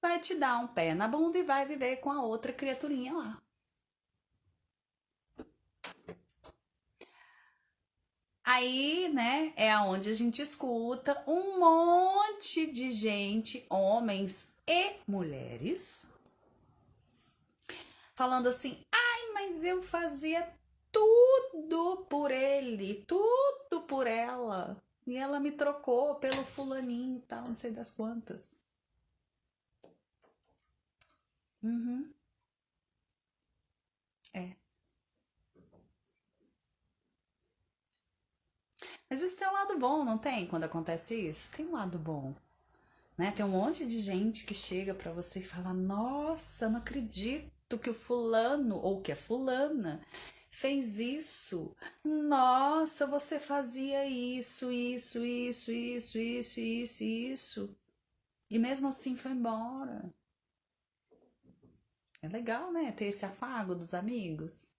Vai te dar um pé na bunda e vai viver com a outra criaturinha lá. Aí, né, é aonde a gente escuta um monte de gente, homens e mulheres, falando assim: ai, mas eu fazia tudo por ele, tudo por ela. E ela me trocou pelo fulaninho e tal, não sei das quantas. Uhum, é. Mas isso tem um lado bom, não tem? Quando acontece isso? Tem um lado bom, né? Tem um monte de gente que chega pra você e fala: nossa, não acredito que o fulano ou que a fulana fez isso. Nossa, você fazia isso, isso, isso, isso, isso, isso, isso. E mesmo assim foi embora. É legal, né? Ter esse afago dos amigos.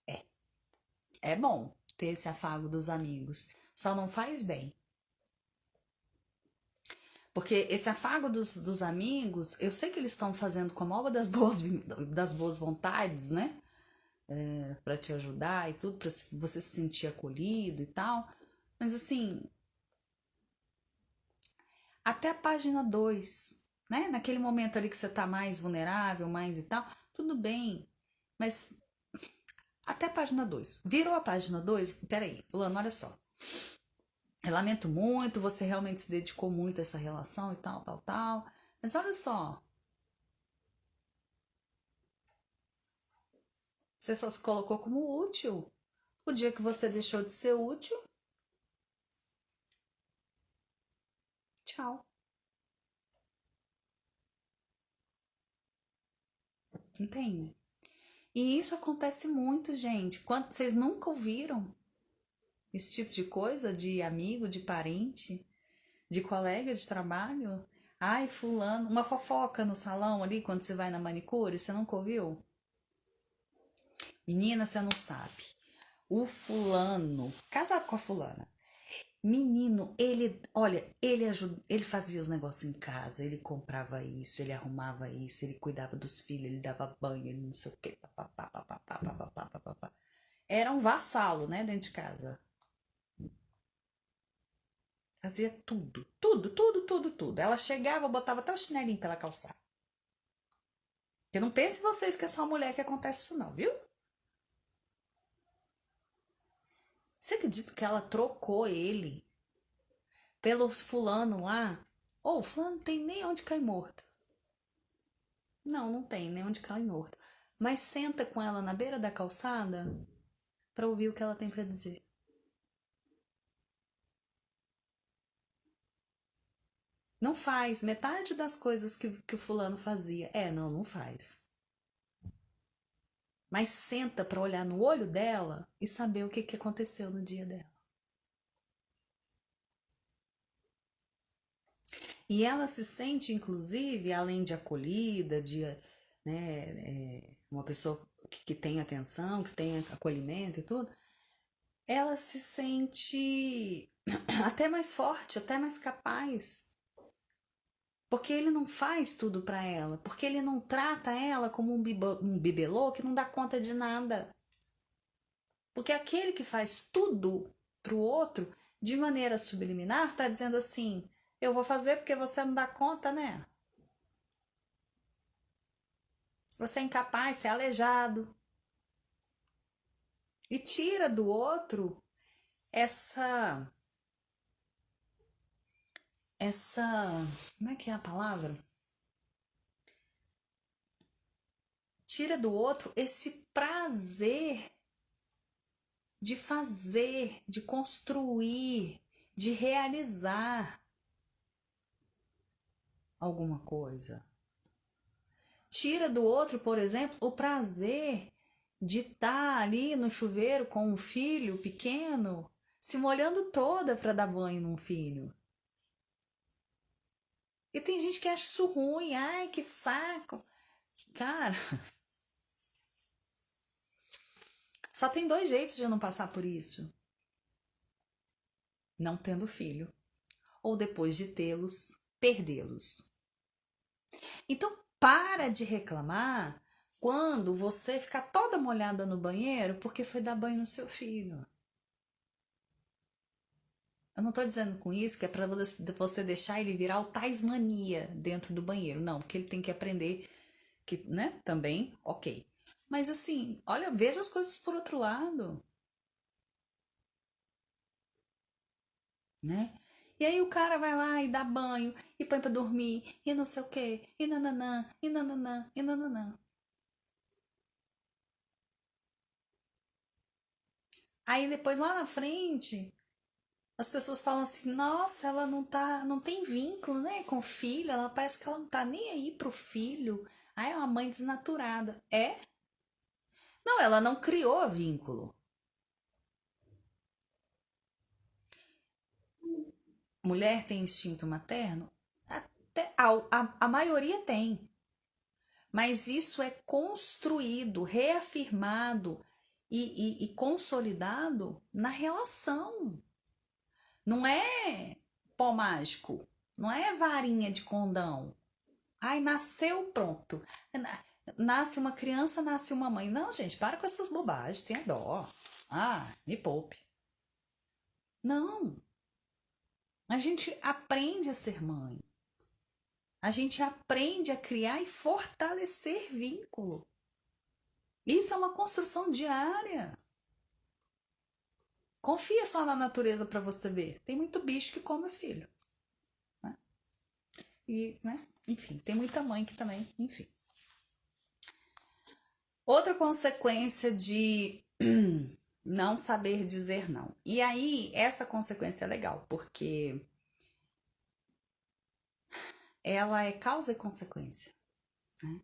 É, é bom ter esse afago dos amigos. Só não faz bem. Porque esse afago dos amigos, eu sei que eles estão fazendo com a maior das boas vontades, né? Para te ajudar e tudo, para você se sentir acolhido e tal. Mas assim, até a página 2, né? Naquele momento ali que você tá mais vulnerável, mais e tal, tudo bem. Mas até a página 2. Virou a página 2? Peraí, fulano, olha só. Eu lamento muito, você realmente se dedicou muito a essa relação e tal, tal, tal. Mas olha só, você só se colocou como útil. O dia que você deixou de ser útil, tchau. Entende? E isso acontece muito, gente. Vocês nunca ouviram esse tipo de coisa de amigo, de parente, de colega de trabalho? Ai, fulano, uma fofoca no salão ali quando você vai na manicure, você nunca ouviu? Menina, você não sabe. O fulano, casado com a fulana. Menino, olha, ele fazia os negócios em casa, ele comprava isso, ele arrumava isso, ele cuidava dos filhos, ele dava banho, ele não sei o quê. Papapá, papapá, papapá, papapá. Era um vassalo, né, dentro de casa. Fazia tudo, tudo, tudo, tudo, tudo. Ela chegava, botava até o chinelinho pra ela calçar. Porque não pense vocês que é só mulher que acontece isso não, viu? Você acredita que ela trocou ele pelos fulano lá? Ô, o fulano não tem nem onde cair morto. Não, não tem nem onde cair morto. Mas senta com ela na beira da calçada pra ouvir o que ela tem pra dizer. Não faz metade das coisas que o fulano fazia. É, não, não faz. mas senta para olhar no olho dela e saber o que aconteceu no dia dela. E ela se sente, inclusive, além de acolhida, de, uma pessoa que tem atenção, que tem acolhimento e tudo, ela se sente até mais forte, até mais capaz. Porque ele não faz tudo para ela, porque ele não trata ela como um bibelô que não dá conta de nada. Porque aquele que faz tudo pro outro, de maneira subliminar, tá dizendo assim: eu vou fazer porque você não dá conta, né? Você é incapaz, você é aleijado. E tira do outro essa. Como é que é a palavra? Tira do outro esse prazer de fazer, de construir, de realizar alguma coisa. Tira do outro, por exemplo, o prazer de estar ali no chuveiro com um filho pequeno, se molhando toda para dar banho num filho. E tem gente que acha isso ruim, ai que saco. Cara, só tem dois jeitos de eu não passar por isso: não tendo filho, ou depois de tê-los, perdê-los. Então, para de reclamar quando você ficar toda molhada no banheiro porque foi dar banho no seu filho. Eu não estou dizendo com isso que é para você deixar ele virar o Tasmania dentro do banheiro. Não, porque ele tem que aprender que, né, também, ok. Mas assim, olha, veja as coisas por outro lado, né? E aí o cara vai lá e dá banho, e põe pra dormir, e não sei o quê, e nananã, e nananã, e nananã. Aí depois lá na frente, as pessoas falam assim: nossa, ela não tem vínculo, né, com o filho, ela parece que ela não tá nem aí pro filho. Ah, é uma mãe desnaturada. É? Não, ela não criou vínculo. Mulher tem instinto materno? Até a maioria tem. Mas isso é construído, reafirmado e consolidado na relação. Não é pó mágico, não é varinha de condão. Ai, nasceu, pronto. Nasce uma criança, nasce uma mãe. Não, gente, para com essas bobagens, tenha dó. Ah, me poupe. Não. A gente aprende a ser mãe. A gente aprende a criar e fortalecer vínculo. Isso é uma construção diária. Confia só na natureza para você ver. Tem muito bicho que come filho. Né? E, né? Enfim, tem muita mãe que também, enfim. Outra consequência de não saber dizer não. E aí, essa consequência é legal, porque ela é causa e consequência, né?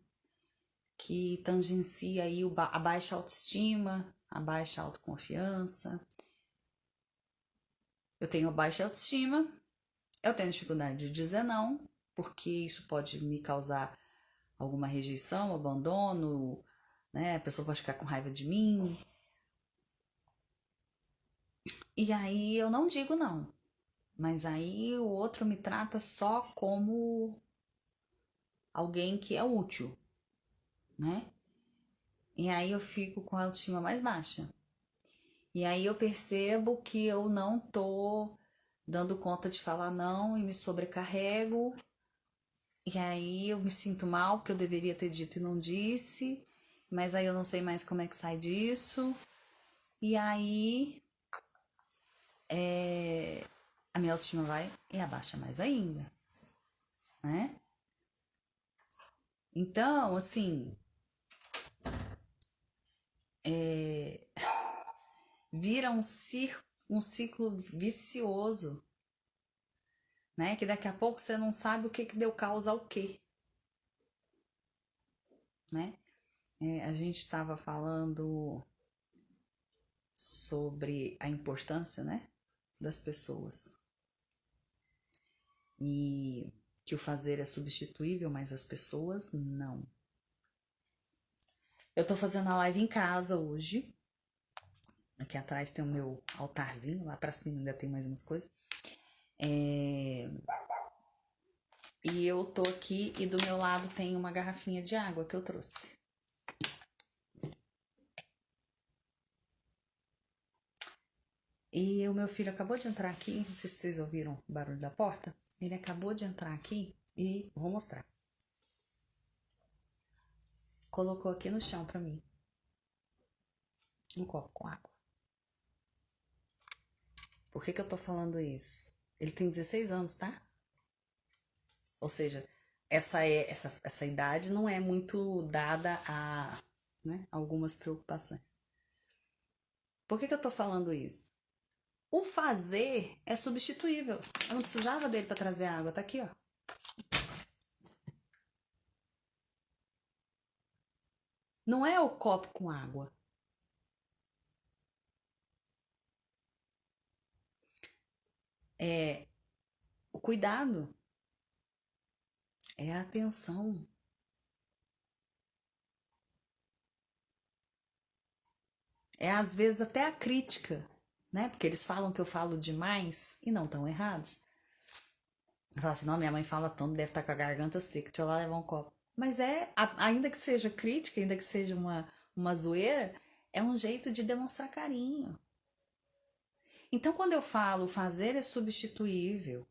Que tangencia aí a baixa autoestima, a baixa autoconfiança. Eu tenho baixa autoestima, eu tenho dificuldade de dizer não, porque isso pode me causar alguma rejeição, abandono, né? A pessoa pode ficar com raiva de mim. E aí eu não digo não. Mas aí o outro me trata só como alguém que é útil, né? E aí eu fico com a autoestima mais baixa. E aí eu percebo que eu não tô dando conta de falar não e me sobrecarrego. E aí eu me sinto mal porque eu deveria ter dito e não disse, mas aí eu não sei mais como é que sai disso. E aí a minha autoestima vai e abaixa mais ainda, né? Então, assim, vira um ciclo vicioso, né? Que daqui a pouco você não sabe o que deu causa ao quê, né? a gente estava falando sobre a importância, né, das pessoas. E que o fazer é substituível, mas as pessoas não. Eu tô fazendo a live em casa hoje. Aqui atrás tem o meu altarzinho, lá pra cima ainda tem mais umas coisas. E eu tô aqui e do meu lado tem uma garrafinha de água que eu trouxe. E o meu filho acabou de entrar aqui, não sei se vocês ouviram o barulho da porta. Ele acabou de entrar aqui e vou mostrar. Colocou aqui no chão pra mim um copo com água. Por que eu tô falando isso? Ele tem 16 anos, tá? Ou seja, essa idade não é muito dada a, né, algumas preocupações. Por que eu tô falando isso? O fazer é substituível. Eu não precisava dele para trazer água, tá aqui, ó. Não é o copo com água. É o cuidado. É a atenção. É às vezes até a crítica, né? Porque eles falam que eu falo demais e não estão errados. Fala assim, não, minha mãe fala tanto, deve estar com a garganta seca, deixa eu lá levar um copo. Mas ainda que seja crítica, ainda que seja uma zoeira, é um jeito de demonstrar carinho. Então, quando eu falo fazer é substituível,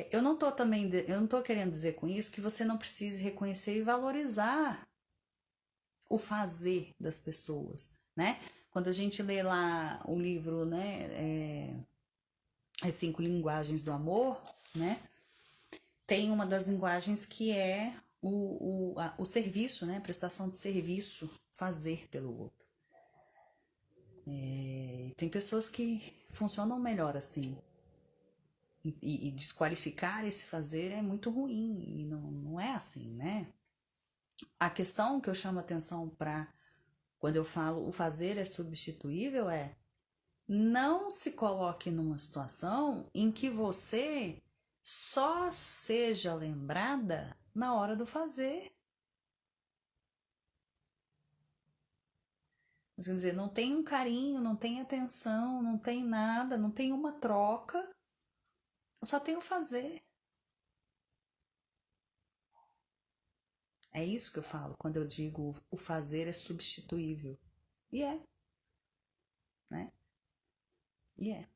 eu não tô também, eu não tô querendo dizer com isso que você não precise reconhecer e valorizar o fazer das pessoas, né? Quando a gente lê lá o livro, né, As 5 Linguagens do Amor, né? Tem uma das linguagens que é o serviço, né? Prestação de serviço, fazer pelo outro. Tem pessoas que funcionam melhor assim. E desqualificar esse fazer é muito ruim. E não é assim, né? A questão que eu chamo atenção para quando eu falo o fazer é substituível é não se coloque numa situação em que você só seja lembrada na hora do fazer. Quer dizer, não tem um carinho, não tem atenção, não tem nada, não tem uma troca, só tem o fazer. É isso que eu falo quando eu digo o fazer é substituível. E é, né? E é.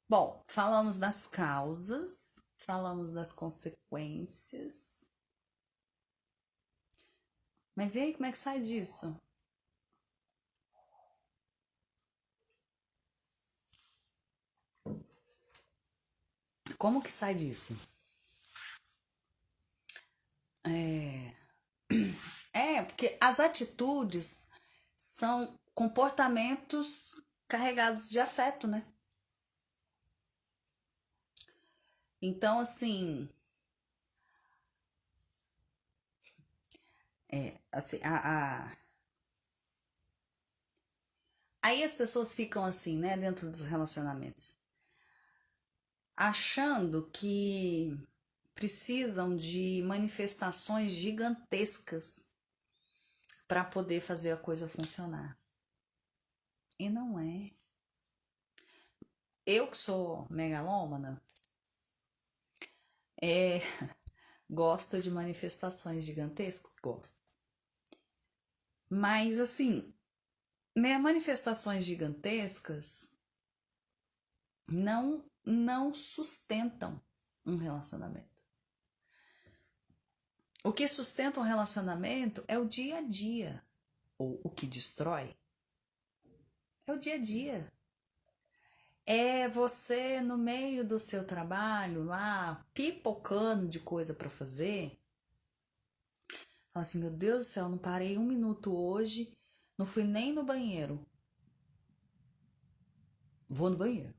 Bom, falamos das causas, falamos das consequências. Mas e aí, como é que sai disso? Como que sai disso? Porque as atitudes são comportamentos carregados de afeto, né? Então, assim, aí as pessoas ficam assim, né, dentro dos relacionamentos, achando que precisam de manifestações gigantescas para poder fazer a coisa funcionar. E não é. Eu que sou megalômana, é, gosto de manifestações gigantescas, gosto. Mas assim, né, manifestações gigantescas não sustentam um relacionamento. O que sustenta um relacionamento é o dia a dia. Ou o que destrói é o dia a dia. É você no meio do seu trabalho lá, pipocando de coisa para fazer. Fala assim, meu Deus do céu, não parei um minuto hoje, não fui nem no banheiro. Vou no banheiro.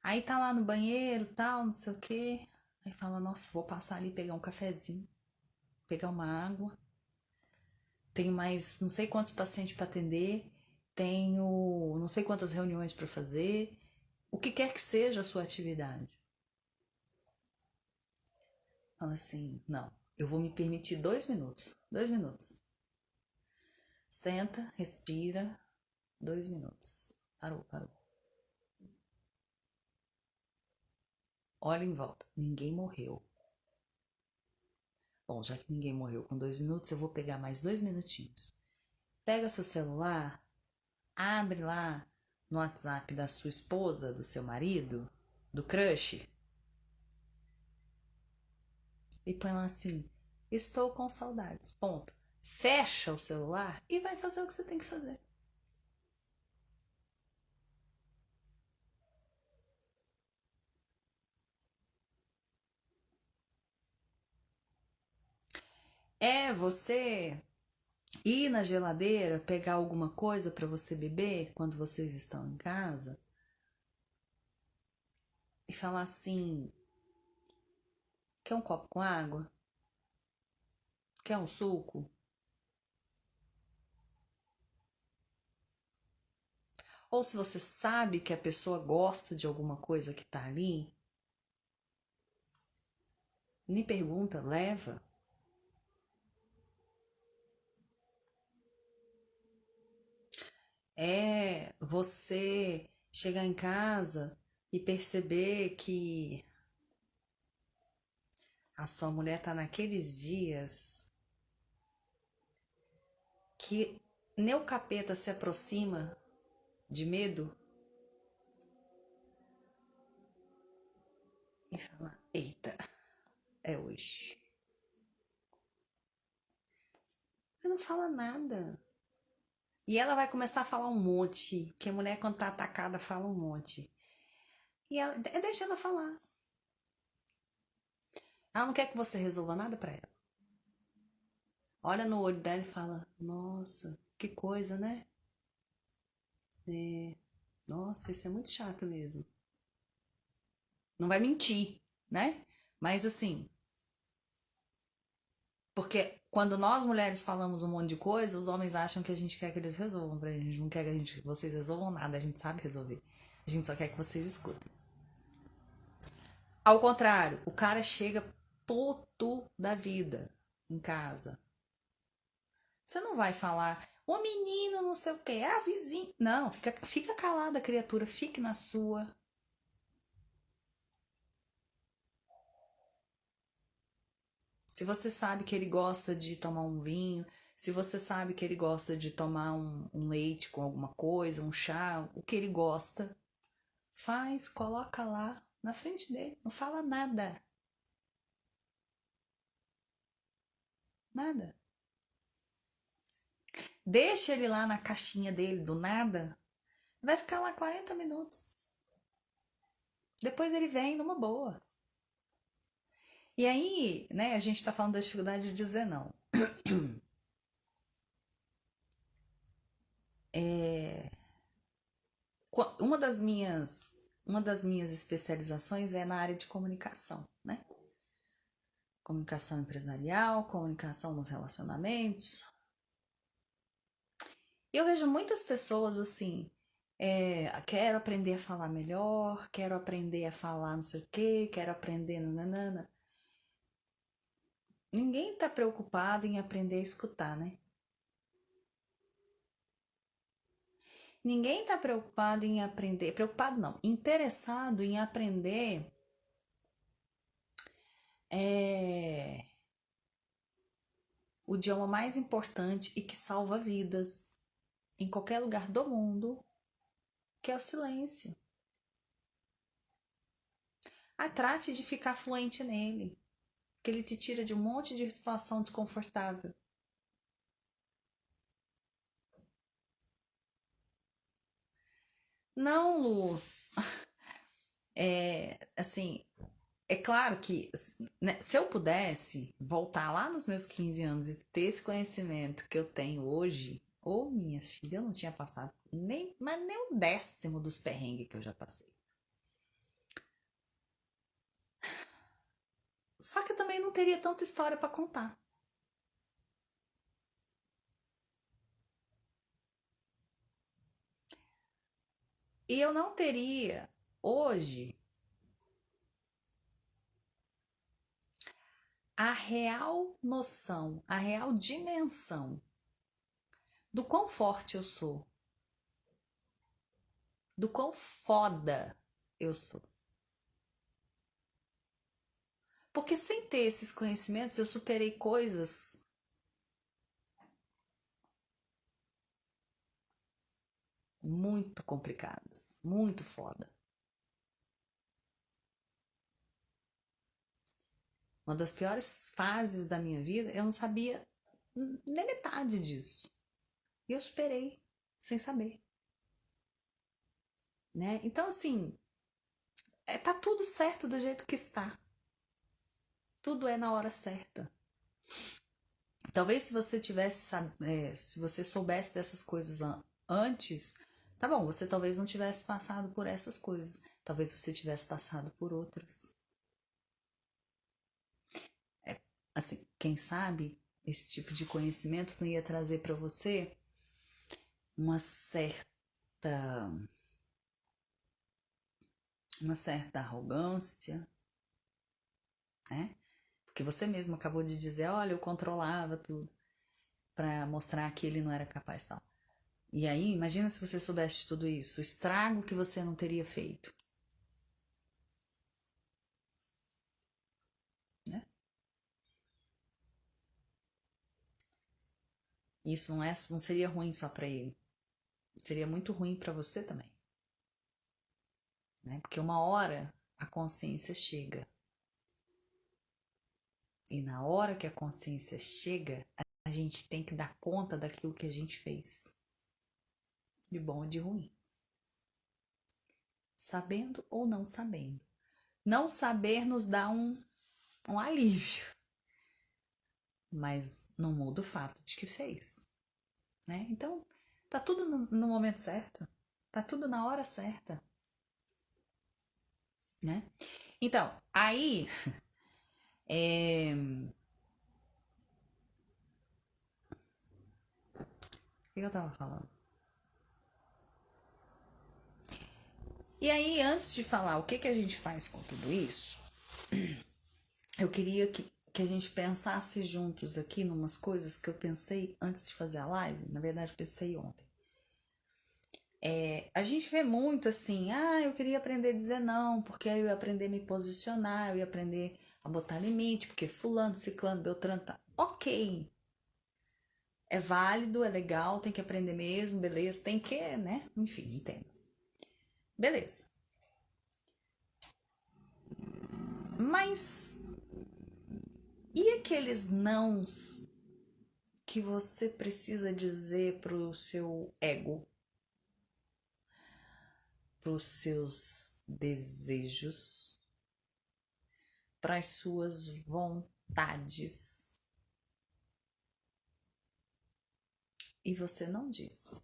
Aí tá lá no banheiro, tal, não sei o quê. Aí fala, nossa, vou passar ali pegar um cafezinho, pegar uma água. Tenho mais não sei quantos pacientes para atender, tenho não sei quantas reuniões para fazer, o que quer que seja a sua atividade. Fala assim, não, eu vou me permitir 2 minutos, 2 minutos. Senta, respira, 2 minutos. Parou, parou. Olha em volta, ninguém morreu. Bom, já que ninguém morreu com 2 minutos, eu vou pegar mais 2 minutinhos. Pega seu celular, abre lá no WhatsApp da sua esposa, do seu marido, do crush, e põe lá assim: estou com saudades. Ponto. Fecha o celular e vai fazer o que você tem que fazer. É você ir na geladeira, pegar alguma coisa para você beber quando vocês estão em casa e falar assim: quer um copo com água? Quer um suco? Ou se você sabe que a pessoa gosta de alguma coisa que tá ali, nem pergunta, leva. É você chegar em casa e perceber que a sua mulher tá naqueles dias que nem o capeta se aproxima de medo e fala: eita, é hoje. Mas não fala nada. E ela vai começar a falar um monte, porque a mulher quando tá atacada fala um monte. E ela, deixa ela falar. Ela não quer que você resolva nada pra ela. Olha no olho dela e fala: nossa, que coisa, né? É, nossa, isso é muito chato mesmo. Não vai mentir, né? Mas assim, porque quando nós mulheres falamos um monte de coisa, os homens acham que a gente quer que eles resolvam pra gente. Não quer que vocês resolvam nada, a gente sabe resolver. A gente só quer que vocês escutem. Ao contrário, o cara chega puto da vida em casa. Você não vai falar, o menino não sei o que, é a vizinha. Não, fica calada, criatura, fique na sua. Se você sabe que ele gosta de tomar um vinho, se você sabe que ele gosta de tomar um leite com alguma coisa, um chá, o que ele gosta, faz, coloca lá na frente dele, não fala nada, nada. Deixa ele lá na caixinha dele do nada, vai ficar lá 40 minutos. Depois ele vem numa boa. E aí, né, a gente tá falando da dificuldade de dizer não. É, uma das minhas especializações é na área de comunicação, né? Comunicação empresarial, comunicação nos relacionamentos. E eu vejo muitas pessoas assim, quero aprender a falar melhor, quero aprender a falar não sei o quê, quero aprender nananana. Ninguém tá preocupado em aprender a escutar, né? Ninguém tá preocupado em aprender, preocupado não, interessado em aprender é, o idioma mais importante e que salva vidas em qualquer lugar do mundo, que é o silêncio. Trate de ficar fluente nele, que ele te tira de um monte de situação desconfortável. Não, Luz. Assim, é claro que né, se eu pudesse voltar lá nos meus 15 anos e ter esse conhecimento que eu tenho hoje, ou minha filha, eu não tinha passado mas nem o 10º dos perrengues que eu já passei. Só que eu também não teria tanta história para contar. E eu não teria hoje a real noção, a real dimensão do quão forte eu sou, do quão foda eu sou. Porque sem ter esses conhecimentos, eu superei coisas muito complicadas, muito foda. Uma das piores fases da minha vida, eu não sabia nem metade disso. E eu superei sem saber, né? Então, assim, tá tudo certo do jeito que está. Tudo é na hora certa. Talvez se você tivesse, se você soubesse dessas coisas antes, tá bom, você talvez não tivesse passado por essas coisas. Talvez você tivesse passado por outras. Assim, quem sabe esse tipo de conhecimento não ia trazer para você uma certa arrogância, né? Porque você mesmo acabou de dizer, olha, eu controlava tudo para mostrar que ele não era capaz tal. E aí, imagina se você soubesse de tudo isso, o estrago que você não teria feito, né? Isso não seria ruim só para ele, seria muito ruim para você também, né? Porque uma hora a consciência chega. E na hora que a consciência chega, a gente tem que dar conta daquilo que a gente fez, de bom ou de ruim, sabendo ou não sabendo. Não saber nos dá um alívio, mas não muda o fato de que fez, né? Então, tá tudo no momento certo, tá tudo na hora certa, né? Então, aí, o que eu tava falando? E aí, antes de falar o que a gente faz com tudo isso, eu queria que a gente pensasse juntos aqui numas coisas que eu pensei antes de fazer a live. Na verdade, pensei ontem. A gente vê muito assim, eu queria aprender a dizer não, porque aí eu ia aprender a me posicionar, eu ia aprender a botar limite, porque fulano, ciclano, beltrano, tá. Ok. É válido, é legal, tem que aprender mesmo, beleza, tem que, né? Enfim, entendo. Beleza. Mas e aqueles nãos que você precisa dizer pro seu ego, pros seus desejos, pras suas vontades? E você não diz.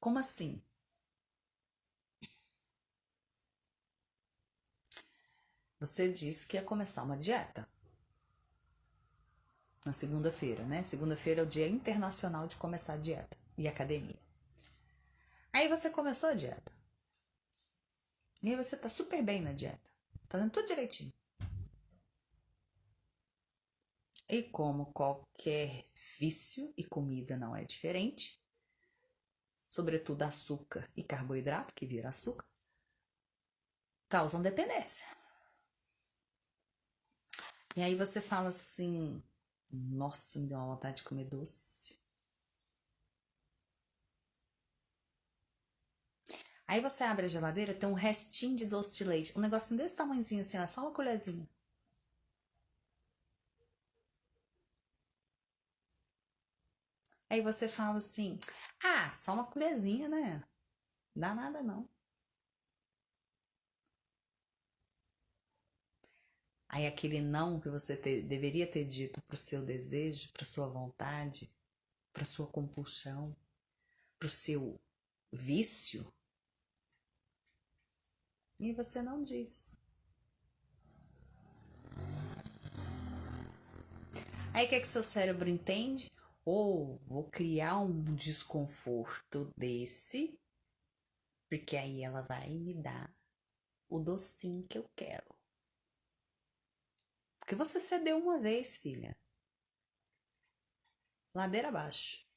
Como assim? Você disse que ia começar uma dieta na segunda-feira, né? Segunda-feira é o Dia Internacional de começar a dieta e academia. Aí você começou a dieta. E aí você tá super bem na dieta. Fazendo tudo direitinho. E como qualquer vício e comida não é diferente, sobretudo açúcar e carboidrato, que vira açúcar, causam dependência. E aí você fala assim, nossa, me deu uma vontade de comer doce. Aí você abre a geladeira, tem um restinho de doce de leite. Um negocinho desse tamanhozinho assim, ó, só uma colherzinha. Aí você fala assim, só uma colherzinha, né? Dá nada não. Aí aquele não que você deveria ter dito pro seu desejo, pra sua vontade, pra sua compulsão, pro seu vício, e você não diz. Aí o que é que seu cérebro entende? Ou vou criar um desconforto desse, porque aí ela vai me dar o docinho que eu quero. Porque você cedeu uma vez, filha. Ladeira abaixo.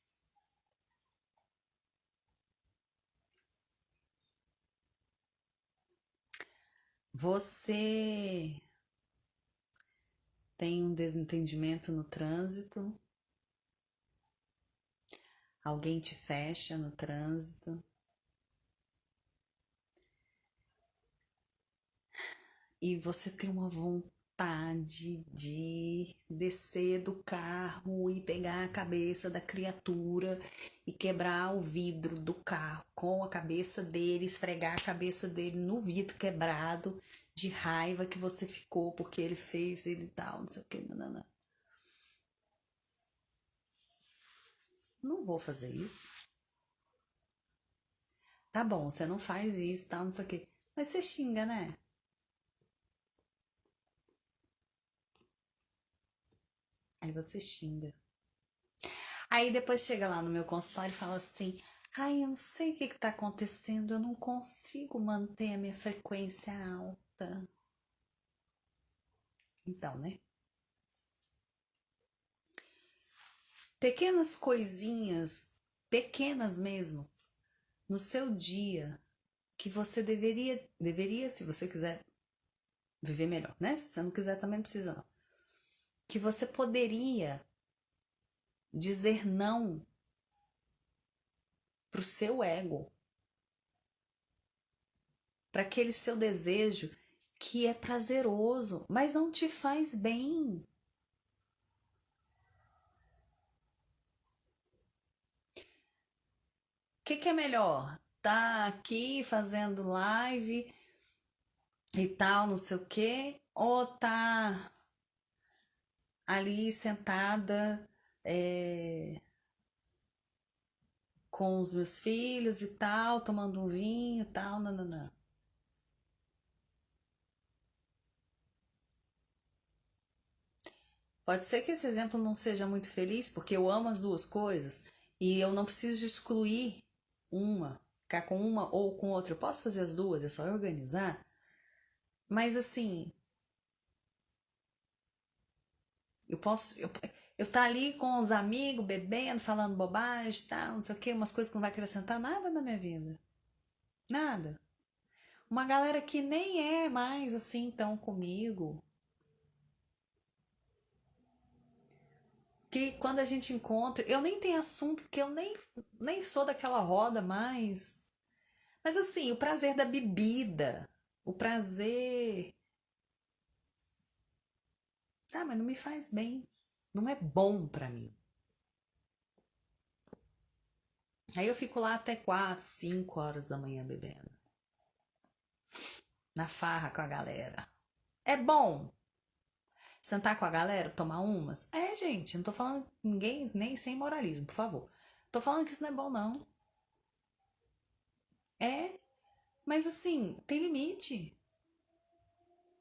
Você tem um desentendimento no trânsito, alguém te fecha no trânsito e você tem uma vontade de descer do carro e pegar a cabeça da criatura e quebrar o vidro do carro com a cabeça dele, esfregar a cabeça dele no vidro quebrado de raiva que você ficou porque ele fez ele tal, não sei o que, não. Não vou fazer isso. Tá bom, você não faz isso, tal, não sei o que. Mas você xinga, né? Aí você xinga. Aí depois chega lá no meu consultório e fala assim: ai, eu não sei o que tá acontecendo, eu não consigo manter a minha frequência alta. Então, né? Pequenas coisinhas, pequenas mesmo, no seu dia, que você deveria, se você quiser viver melhor, né? Se você não quiser, também não precisa, não. Que você poderia dizer não pro seu ego, para aquele seu desejo que é prazeroso, mas não te faz bem. Que é melhor? Tá aqui fazendo live e tal, não sei o quê, ou tá ali sentada com os meus filhos e tal, tomando um vinho e tal, não. Pode ser que esse exemplo não seja muito feliz, porque eu amo as duas coisas e eu não preciso excluir uma, ficar com uma ou com outra. Eu posso fazer as duas, é só organizar. Mas assim, eu tá ali com os amigos, bebendo, falando bobagem, tal, não sei o que, umas coisas que não vai acrescentar nada na minha vida. Nada. Uma galera que nem é mais assim tão comigo. Que quando a gente encontra, eu nem tenho assunto, porque eu nem sou daquela roda mais. Mas assim, o prazer da bebida, o prazer. Ah, mas não me faz bem. Não é bom pra mim. Aí eu fico lá até 4, 5 horas da manhã bebendo. Na farra com a galera. É bom sentar com a galera, tomar umas? É, gente, não tô falando ninguém, nem sem moralismo, por favor. Tô falando que isso não é bom, não. É, mas assim, tem limite.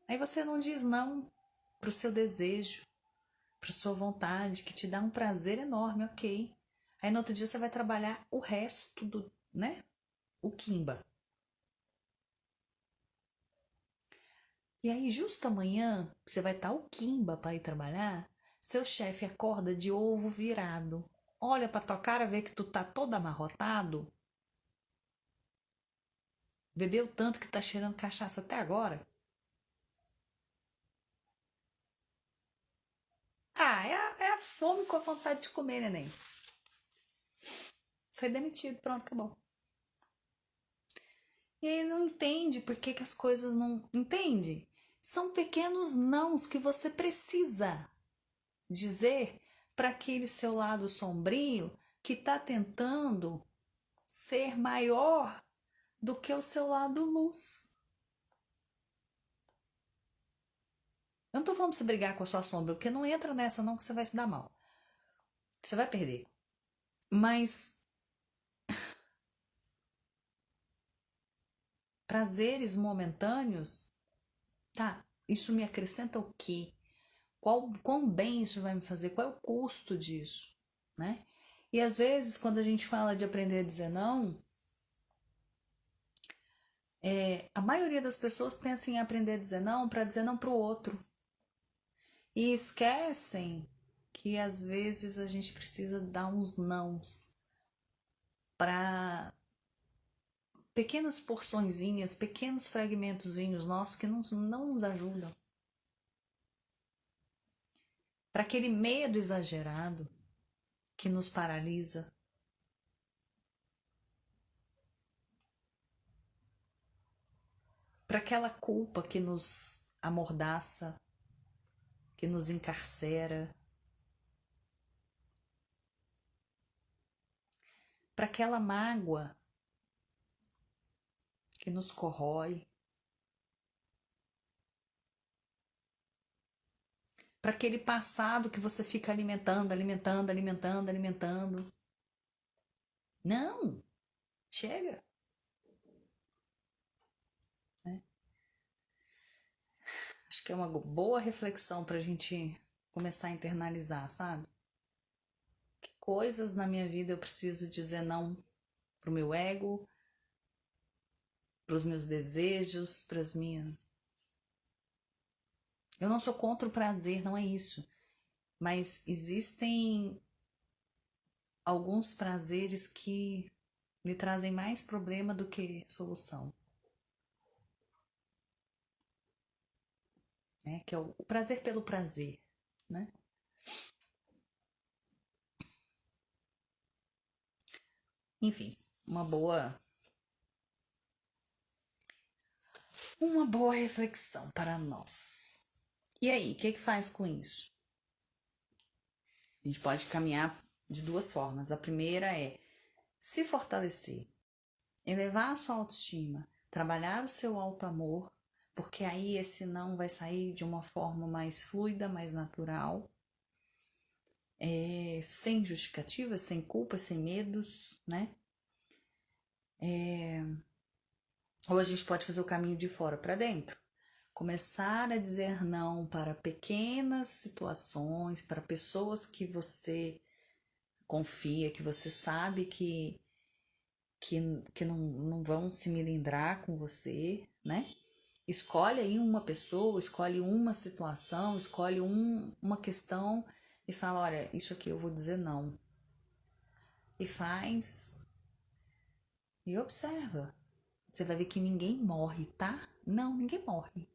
Aí você não diz não pro seu desejo, pra sua vontade, que te dá um prazer enorme, ok. Aí no outro dia você vai trabalhar o resto do, né? O Kimba. E aí, justo amanhã, que você vai estar o Kimba para ir trabalhar, seu chefe acorda de ovo virado. Olha pra tua cara, vê que tu tá todo amarrotado. Bebeu tanto que tá cheirando cachaça até agora. Ah, é a fome com a vontade de comer, neném. Foi demitido, pronto, acabou. E aí não entende por que, que as coisas não. Entende? São pequenos nãos que você precisa dizer para aquele seu lado sombrio que está tentando ser maior do que o seu lado luz. Eu não tô falando pra você brigar com a sua sombra, porque não entra nessa não que você vai se dar mal. Você vai perder. Mas prazeres momentâneos, tá? Isso me acrescenta o quê? quão bem isso vai me fazer? Qual é o custo disso, né? E às vezes, quando a gente fala de aprender a dizer não, a maioria das pessoas pensa em aprender a dizer não para dizer não para o outro. E esquecem que às vezes a gente precisa dar uns nãos para pequenas porçõezinhas, pequenos fragmentozinhos nossos que não nos ajudam. Para aquele medo exagerado que nos paralisa. Para aquela culpa que nos amordaça, que nos encarcera. Para aquela mágoa que nos corrói. Para aquele passado que você fica alimentando, alimentando, alimentando, alimentando. Não, chega. Acho que é uma boa reflexão para a gente começar a internalizar, sabe? Que coisas na minha vida eu preciso dizer não pro meu ego, pros meus desejos, pras minhas. Eu não sou contra o prazer, não é isso. Mas existem alguns prazeres que me trazem mais problema do que solução. Né? Que é o prazer pelo prazer, né? Enfim, uma boa reflexão para nós. E aí, o que faz com isso? A gente pode caminhar de duas formas. A primeira é se fortalecer, elevar a sua autoestima, trabalhar o seu auto-amor, porque aí esse não vai sair de uma forma mais fluida, mais natural, sem justificativas, sem culpas, sem medos, né? Ou a gente pode fazer o caminho de fora para dentro. Começar a dizer não para pequenas situações, para pessoas que você confia, que você sabe que não vão se melindrar com você, né? Escolhe aí uma pessoa, escolhe uma situação, escolhe uma questão e fala, olha, isso aqui eu vou dizer não. E faz e observa. Você vai ver que ninguém morre, tá? Não, ninguém morre.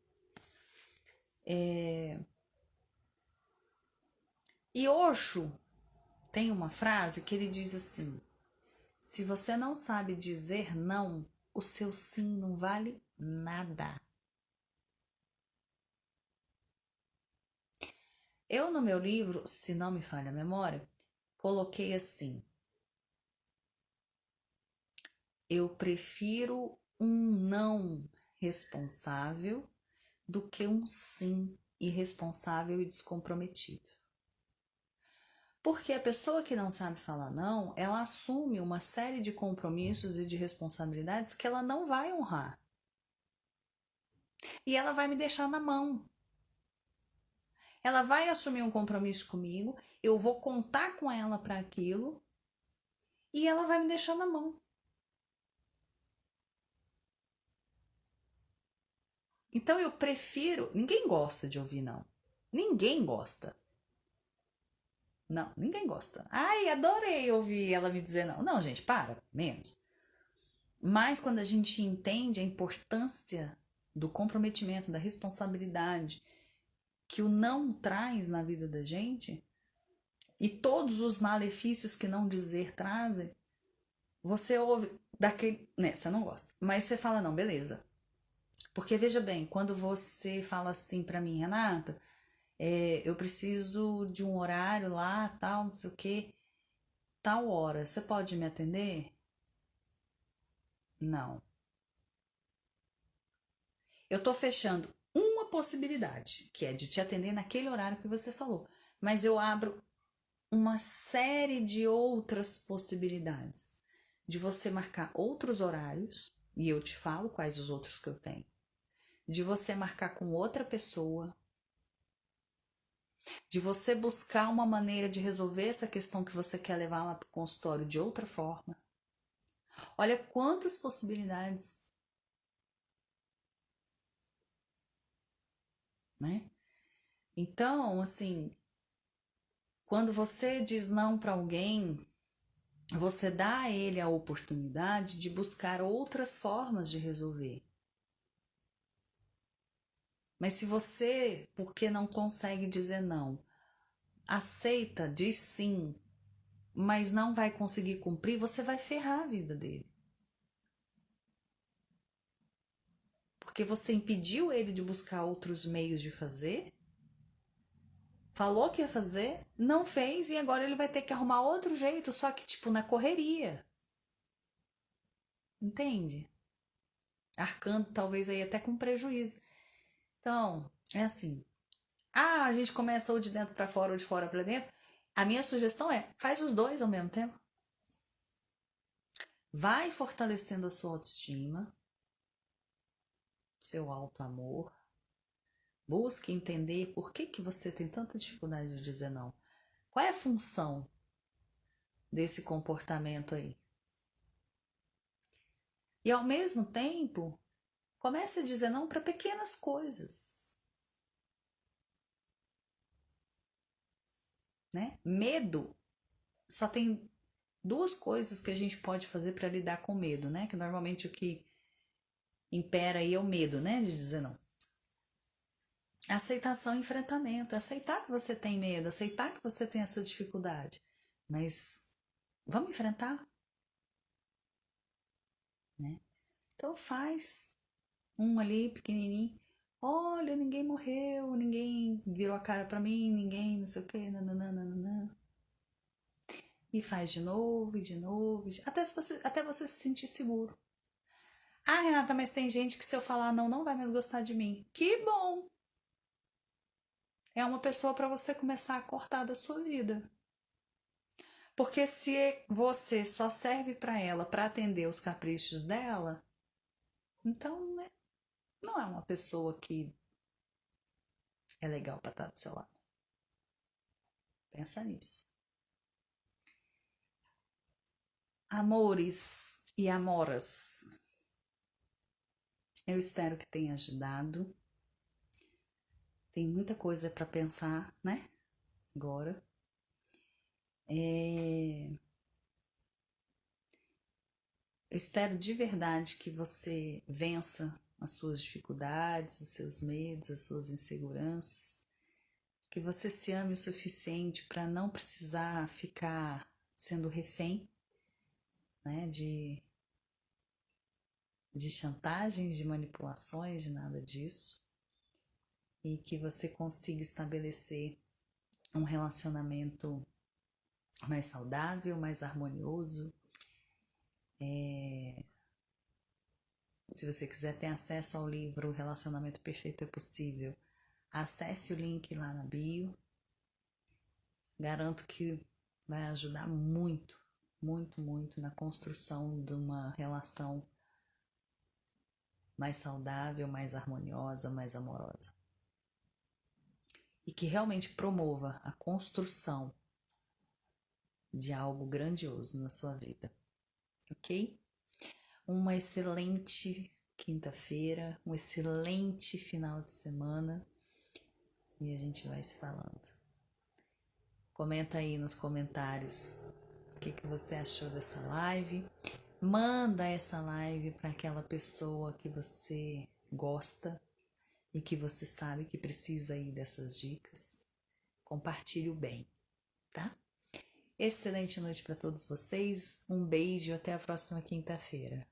E Osho tem uma frase que ele diz assim: se você não sabe dizer não, o seu sim não vale nada. Eu, no meu livro, se não me falha a memória, coloquei assim: eu prefiro um não responsável do que um sim irresponsável e descomprometido. Porque a pessoa que não sabe falar não, ela assume uma série de compromissos e de responsabilidades que ela não vai honrar. E ela vai me deixar na mão. Ela vai assumir um compromisso comigo, eu vou contar com ela para aquilo e ela vai me deixar na mão. Então eu prefiro. Ninguém gosta de ouvir não. Ninguém gosta. Não, ninguém gosta. Ai, adorei ouvir ela me dizer não. Não, gente, para, menos. Mas quando a gente entende a importância do comprometimento, da responsabilidade que o não traz na vida da gente e todos os malefícios que não dizer trazem, você ouve daquele, né, você não gosta, mas você fala não, beleza. Porque veja bem, quando você fala assim pra mim, Renata, eu preciso de um horário lá, tal, não sei o que, tal hora, você pode me atender? Não. Eu tô fechando uma possibilidade, que é de te atender naquele horário que você falou, mas eu abro uma série de outras possibilidades de você marcar outros horários, e eu te falo quais os outros que eu tenho, de você marcar com outra pessoa, de você buscar uma maneira de resolver essa questão que você quer levar lá para o consultório de outra forma. Olha quantas possibilidades, né? Então, assim, quando você diz não para alguém, você dá a ele a oportunidade de buscar outras formas de resolver. Mas se você, porque não consegue dizer não, aceita, diz sim, mas não vai conseguir cumprir, você vai ferrar a vida dele. Porque você impediu ele de buscar outros meios de fazer, falou que ia fazer, não fez e agora ele vai ter que arrumar outro jeito, só que tipo na correria. Entende? Arcando talvez aí até com prejuízo. Então, é assim. Ah, a gente começa ou de dentro para fora ou de fora para dentro. A minha sugestão é, faz os dois ao mesmo tempo. Vai fortalecendo a sua autoestima, seu auto-amor. Busque entender por que você tem tanta dificuldade de dizer não. Qual é a função desse comportamento aí? E ao mesmo tempo, comece a dizer não para pequenas coisas, né? Medo só tem duas coisas que a gente pode fazer para lidar com medo, né? Que normalmente o que impera aí é o medo, né? De dizer não. Aceitação e enfrentamento. Aceitar que você tem medo, aceitar que você tem essa dificuldade. Mas vamos enfrentar, né? Então faz um ali pequenininho. Olha, ninguém morreu, ninguém virou a cara pra mim, ninguém não sei o que, nananana. E faz de novo, e de novo, até você se sentir seguro. Ah, Renata, mas tem gente que se eu falar não, não vai mais gostar de mim. Que bom! É uma pessoa para você começar a cortar da sua vida. Porque se você só serve para ela para atender os caprichos dela, então né, não é uma pessoa que é legal para estar do seu lado. Pensa nisso. Amores e amoras, eu espero que tenha ajudado. Tem muita coisa para pensar, né? Agora. Eu espero de verdade que você vença as suas dificuldades, os seus medos, as suas inseguranças, que você se ame o suficiente para não precisar ficar sendo refém, né, de chantagens, de manipulações, de nada disso, e que você consiga estabelecer um relacionamento mais saudável, mais harmonioso. Se você quiser ter acesso ao livro Relacionamento Perfeito é Possível, acesse o link lá na bio. Garanto que vai ajudar muito, muito, muito na construção de uma relação mais saudável, mais harmoniosa, mais amorosa. E que realmente promova a construção de algo grandioso na sua vida, ok? Uma excelente quinta-feira, um excelente final de semana e a gente vai se falando. Comenta aí nos comentários o que você achou dessa live. Manda essa live para aquela pessoa que você gosta e que você sabe que precisa aí dessas dicas. Compartilhe o bem, tá? Excelente noite para todos vocês. Um beijo, até a próxima quinta-feira.